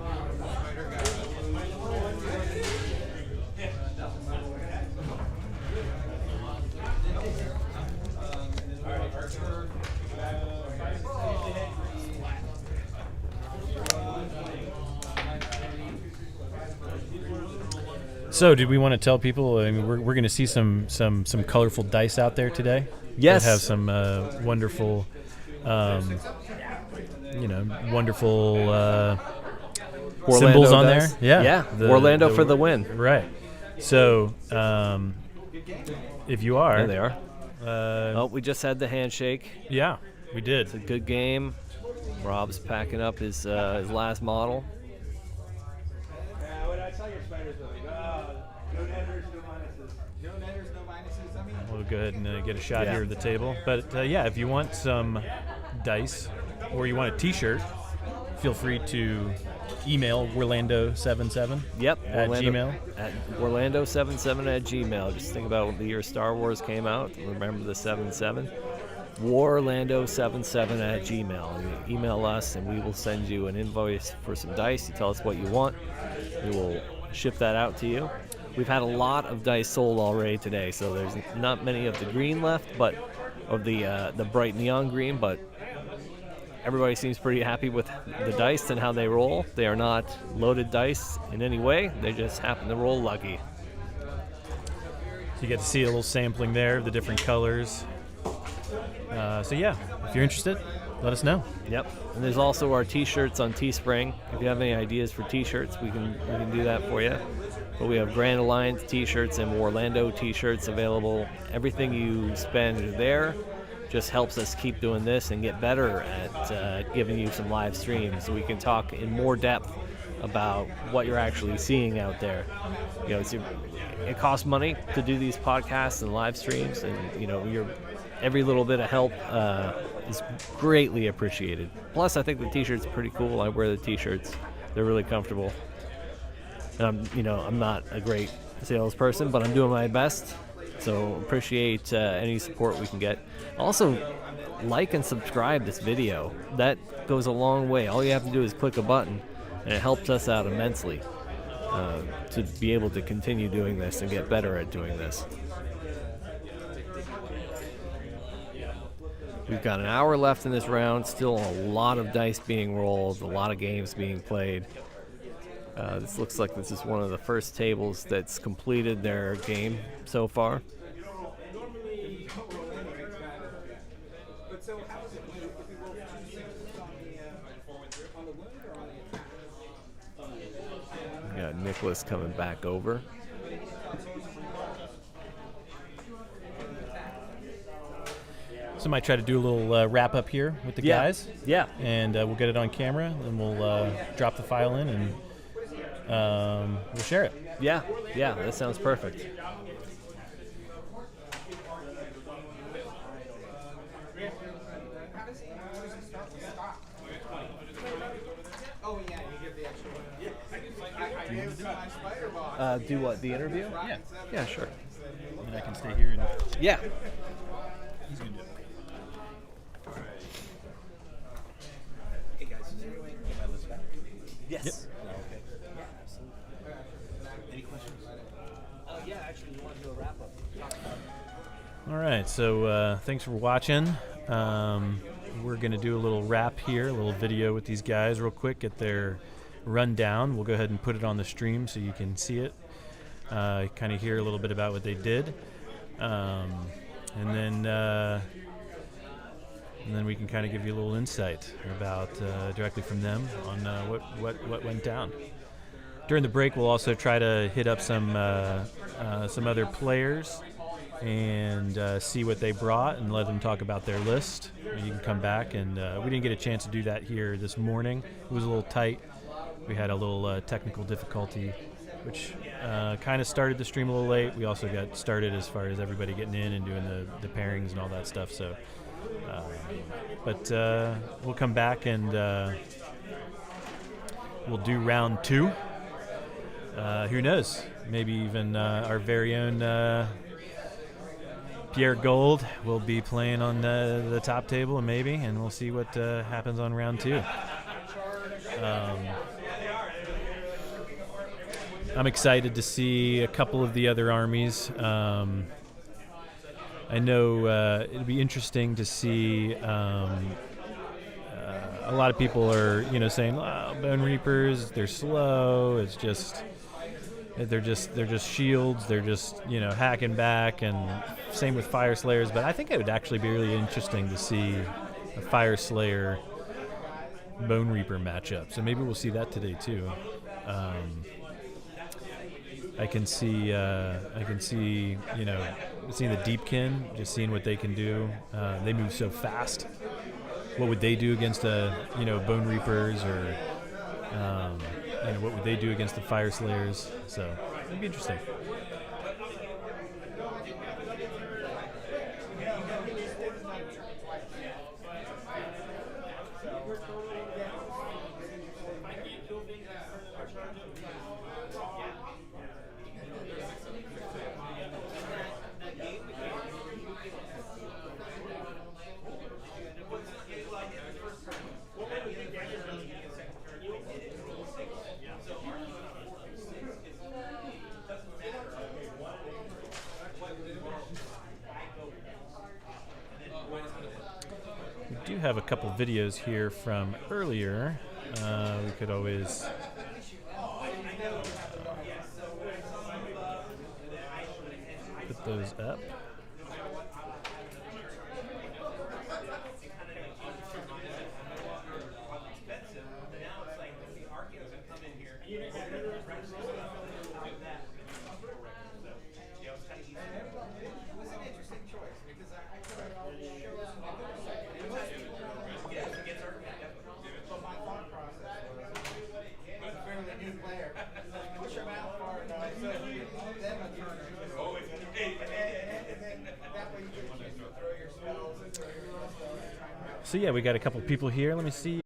So, did we want to tell people? I mean, we're going to see some colorful dice out there today. Yes. That have some wonderful, wonderful symbols on does. there. Yeah. Yeah. Warlando for the win. Right. So, if you are, There they are. Uh, Oh, we just had the handshake. yeah, we did. It's a good game. Rob's packing up his last model. What I tell your spiders, no netters, no minuses. No netters, no minuses. I mean, We'll go ahead and get a shot Yeah. here at the table. But yeah, if you want some dice or you want a T-shirt, feel free to email Warlando77 Yep. at Gmail. At Warlando77 at Gmail. Just think about the year Star Wars came out. Remember the 77. Warlando77 at Gmail. You email us and we will send you an invoice for some dice. You tell us what you want. We will ship that out to you. We've had a lot of dice sold already today, so there's not many of the green left, but of the bright neon green, but everybody seems pretty happy with the dice and how they roll. They are not loaded dice in any way. They just happen to roll lucky. So you get to see a little sampling there of the different colors. So yeah, if you're interested, let us know. Yep. And there's also our T-shirts on Teespring. If you have any ideas for T-shirts, we can do that for you. But we have Grand Alliance t-shirts and Warlando t-shirts available. Everything you spend there just helps us keep doing this and get better at giving you some live streams so we can talk in more depth about what you're actually seeing out there. You know, it costs money to do these podcasts and live streams, and you know, every little bit of help is greatly appreciated. Plus, I think the t-shirts are pretty cool. I wear the t-shirts; they're really comfortable. And I'm not a great salesperson, but I'm doing my best. So appreciate any support we can get. Also, like and subscribe this video. That goes a long way. All you have to do is click a button, and it helps us out immensely to be able to continue doing this and get better at doing this. We've got an hour left in this round. Still a lot of dice being rolled, a lot of games being played. This looks like this is one of the first tables that's completed their game so far. We got Nicholas coming back over. So I might try to do a little wrap up here with the guys. Yeah. And we'll get it on camera, and we'll drop the file in, and we'll share it. Yeah, that sounds perfect. Oh yeah, you give the extra one. Do what? The interview? Yeah. Yeah, sure. And I can stay here and Yeah. he's gonna do it. Hey guys, is there any way I can get my list back? Yes. Okay. Yeah, absolutely. Any questions? Yeah, actually, you want to do a wrap up? All right, so thanks for watching. We're going to do a little wrap here, a little video with these guys real quick, get their rundown. We'll go ahead and put it on the stream so you can see it, kind of hear a little bit about what they did. And then we can kind of give you a little insight about directly from them on what went down. During the break, we'll also try to hit up some other players and see what they brought and let them talk about their list. And you can come back, and we didn't get a chance to do that here this morning. It was a little tight. We had a little technical difficulty, which kind of started the stream a little late. We also got started as far as everybody getting in and doing the pairings and all that stuff. So, but we'll come back and we'll do round 2. Who knows? Maybe even our very own Pierre Gold will be playing on the top table, and we'll see what happens on round 2. I'm excited to see a couple of the other armies. I know it'll be interesting to see. A lot of people are, saying, "Oh, Bone Reapers, they're slow. It's just." They're just shields. They're just hacking back, and same with Fire Slayers. But I think it would actually be really interesting to see a Fire Slayer Bone Reaper matchup. So maybe we'll see that today too. I can see seeing the Deepkin, just seeing what they can do. They move so fast. What would they do against Bone Reapers, or what would they do against the Fire Slayers? So it'd be interesting. We do have a couple videos here from earlier. We could always put those up. So yeah, we got a couple people here. Let me see.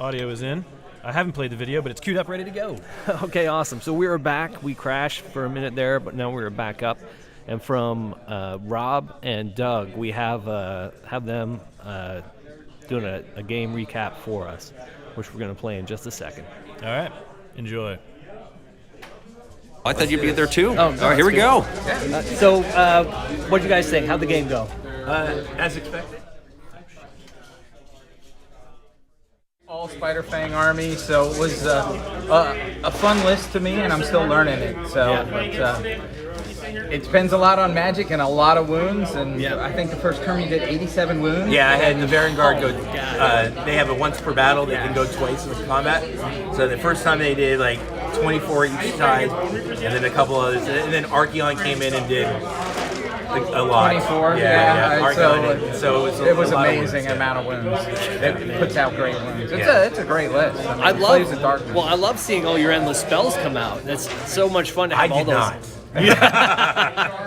Audio is in. I haven't played the video, but it's queued up, ready to go. Okay, awesome. So we were back. We crashed for a minute there, but now we're back up. And from Rob and Doug, we have them doing a game recap for us, which we're going to play in just a second. All right, enjoy. I thought you'd be there too. Oh, All right, here we go. So what do you guys think? How'd the game go? As expected. All Spider Fang army, so it was a fun list to me, and I'm still learning it. So it depends a lot on magic and a lot of wounds, and I think the first term you did 87 wounds. Yeah, I had the Varangard go. They have a once per battle. They can go twice in combat. So the first time they did like 24 each time, and then a couple others, and then Archeon came in and did a lot. 24. So it was amazing amount of wounds. It puts out great wounds. It's a great list. I mean, I it plays the love. darkness. Well, I love seeing all your endless spells come out. That's so much fun to I have all did those. not.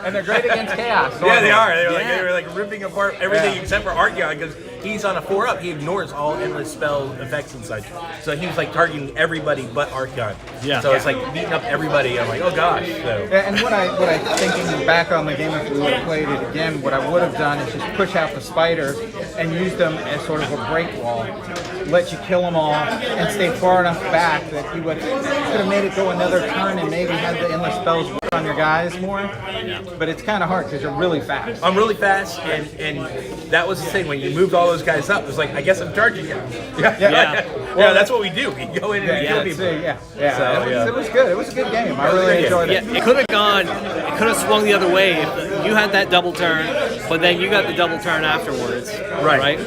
And they're great against chaos. Yeah, they are. They Yeah. were like ripping apart everything except for Archeon because he's on a 4-up. He ignores all endless spell effects and such. So he was like targeting everybody but Archeon. Yeah. So it's like beating up everybody. I'm like, oh gosh. So. Yeah, and what I thinking back on the game, if we would have played it again, what I would have done is just push out the spiders and use them as sort of a break wall, let you kill them all, and stay far enough back that you could have made it go another turn and maybe had the endless spells work on your guys more. But it's kind of hard because you're really fast. I'm really fast, and that was the thing. When you moved all those guys up, it was like, I guess I'm charging you. Yeah. Well, that's what we do. We go in and Yeah, kill people. So, it was good. It was a good game. I really enjoyed it. Yeah, it could have gone. It could have swung the other way if you had that double turn, but then you got the double turn afterwards. Right?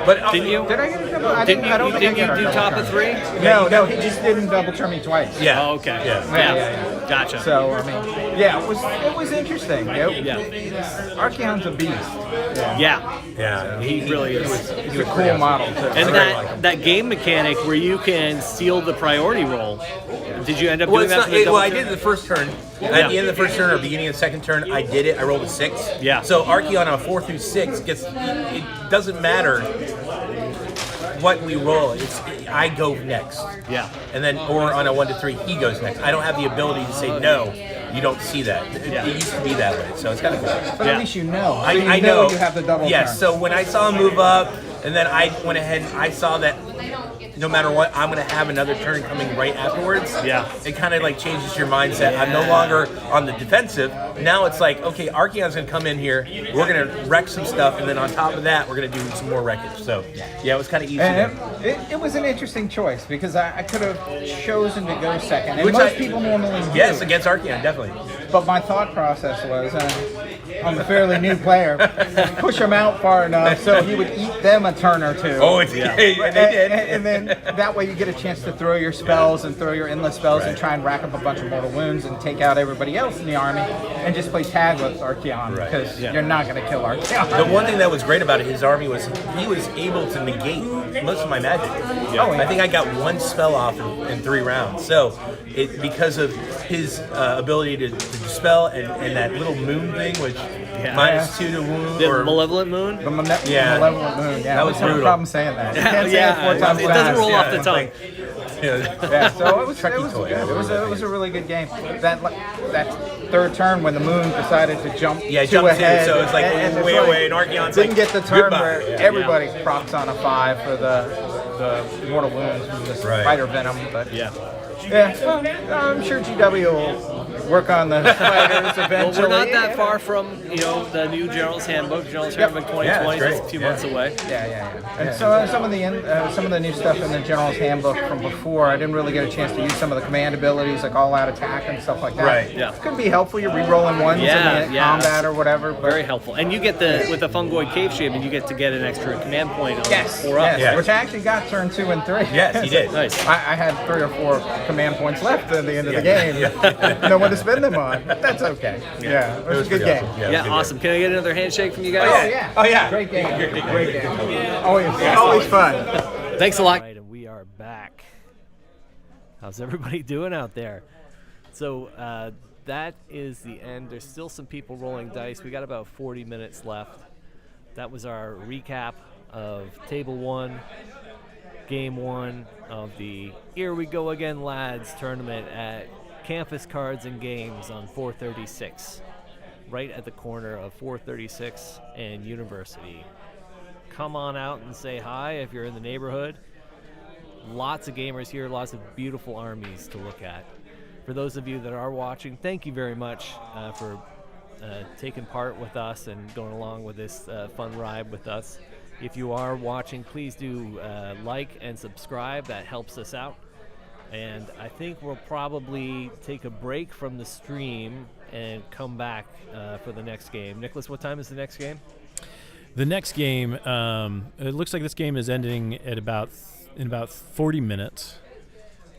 But Didn't you? Did I get a double? I Didn't I don't you? think I Didn't got you a do double top of turn. 3? No, he just didn't double turn me twice. Yeah. Oh, okay. Yeah. Gotcha. So I mean, it was interesting. Archeon's a beast. Yeah. He really is. He's a cool model too. And that game mechanic where you can steal the priority roll. Did you end up doing that for the double I turn? did the first turn. At the end of the first turn or beginning of the second turn, I did it. I rolled a 6. Yeah. So Archeon on a 4 through 6 gets. It doesn't matter what we roll. I go next. Yeah. And then, or on a 1 to 3, he goes next. I don't have the ability to say no. You don't see that. It used to be that way, so it's kind of cool. But at least you know. So I you know you have the double Yes. turn. So when I saw him move up, and then I went ahead and I saw that no matter what, I'm going to have another turn coming right afterwards. Yeah. It kind of like changes your mindset. I'm no longer on the defensive. Now it's like, okay, Archeon's going to come in here. We're going to wreck some stuff, and then on top of that, we're going to do some more wreckage. So yeah, it was kind of easy. And it was an interesting choice because I could have chosen to go second, and Which most people normally do. Yes, against Archeon, definitely. But my thought process was, I'm a fairly new player, push him out far enough so he would eat them a turn or two. Oh, they did. And then that way you get a chance to throw your spells and throw your endless spells and try and rack up a bunch of mortal wounds and take out everybody else in the army and just play tag with Archeon because you're not going to kill Archeon. The one thing that was great about his army was he was able to negate most of my magic. I think I got 1 spell off in 3 rounds. So because of his ability to dispel and that little moon thing, which -2 to wound. The or malevolent moon? The malevolent moon, That was I have a brutal. problem saying that. You can't say it 4 times it doesn't fast. roll off the tongue. So it was Trucky good. toy. It was a really good game. That third turn when the moon decided to jump Yeah, it two jumped in, ahead, so it's like and way away, and Archeon's didn't like, get the turn goodbye. where everybody procs on a 5 for the mortal wounds from the spider venom. But well, I'm sure GW will work on the spiders Well, eventually. we're not that far from the new General's Handbook. General's Handbook 2020 Yeah, is it's a few great. months away. Yeah. And so some of the new stuff in the General's Handbook from before, I didn't really get a chance to use some of the command abilities like all-out attack and stuff like that. Right. Yeah. Could be helpful. You're re-rolling ones in the combat or whatever. But Very helpful. And you get with the Fungoid Cave Shaman, you get to get an extra command point on Yes, 4 up. Yeah. which I actually got turn 2 and 3. Yes, he did. Nice. I had 3 or 4 command points left at the end of the game. No one to spend them on. That's okay. Yeah, it was a good pretty game. awesome. Yeah, it was Yeah, good awesome. Can I get another handshake from you guys? Oh yeah. Great game. Great game. Always fun. Thanks a lot. Right, and we are back. How's everybody doing out there? So that is the end. There's still some people rolling dice. We got about 40 minutes left. That was our recap of Table 1, Game 1 of the Here We Go Again Lads tournament at Campus Cards and Games on 436, right at the corner of 436 and University. Come on out and say hi if you're in the neighborhood. Lots of gamers here, lots of beautiful armies to look at. For those of you that are watching, thank you very much for taking part with us and going along with this fun ride with us. If you are watching, please do like and subscribe. That helps us out. And I think we'll probably take a break from the stream and come back for the next game. Nicholas, what time is the next game? The next game, it looks like this game is ending at in about 40 minutes,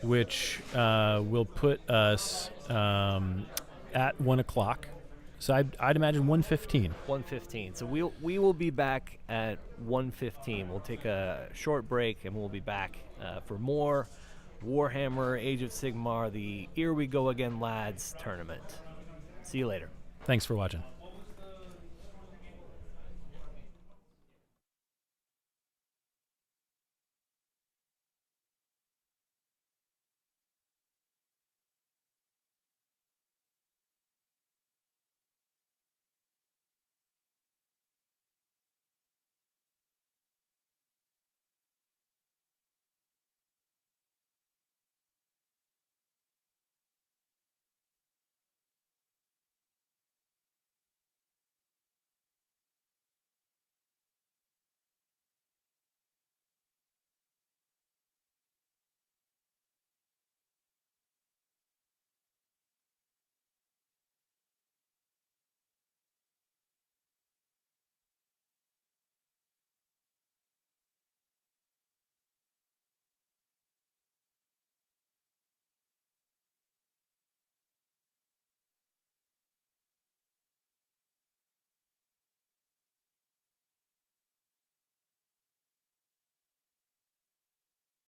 which will put us at 1 o'clock. So I'd imagine 1:15. 1:15. So we will be back at 1:15. We'll take a short break and we'll be back for more Warhammer Age of Sigmar, the Here We Go Again Lads tournament. See you later. Thanks for watching.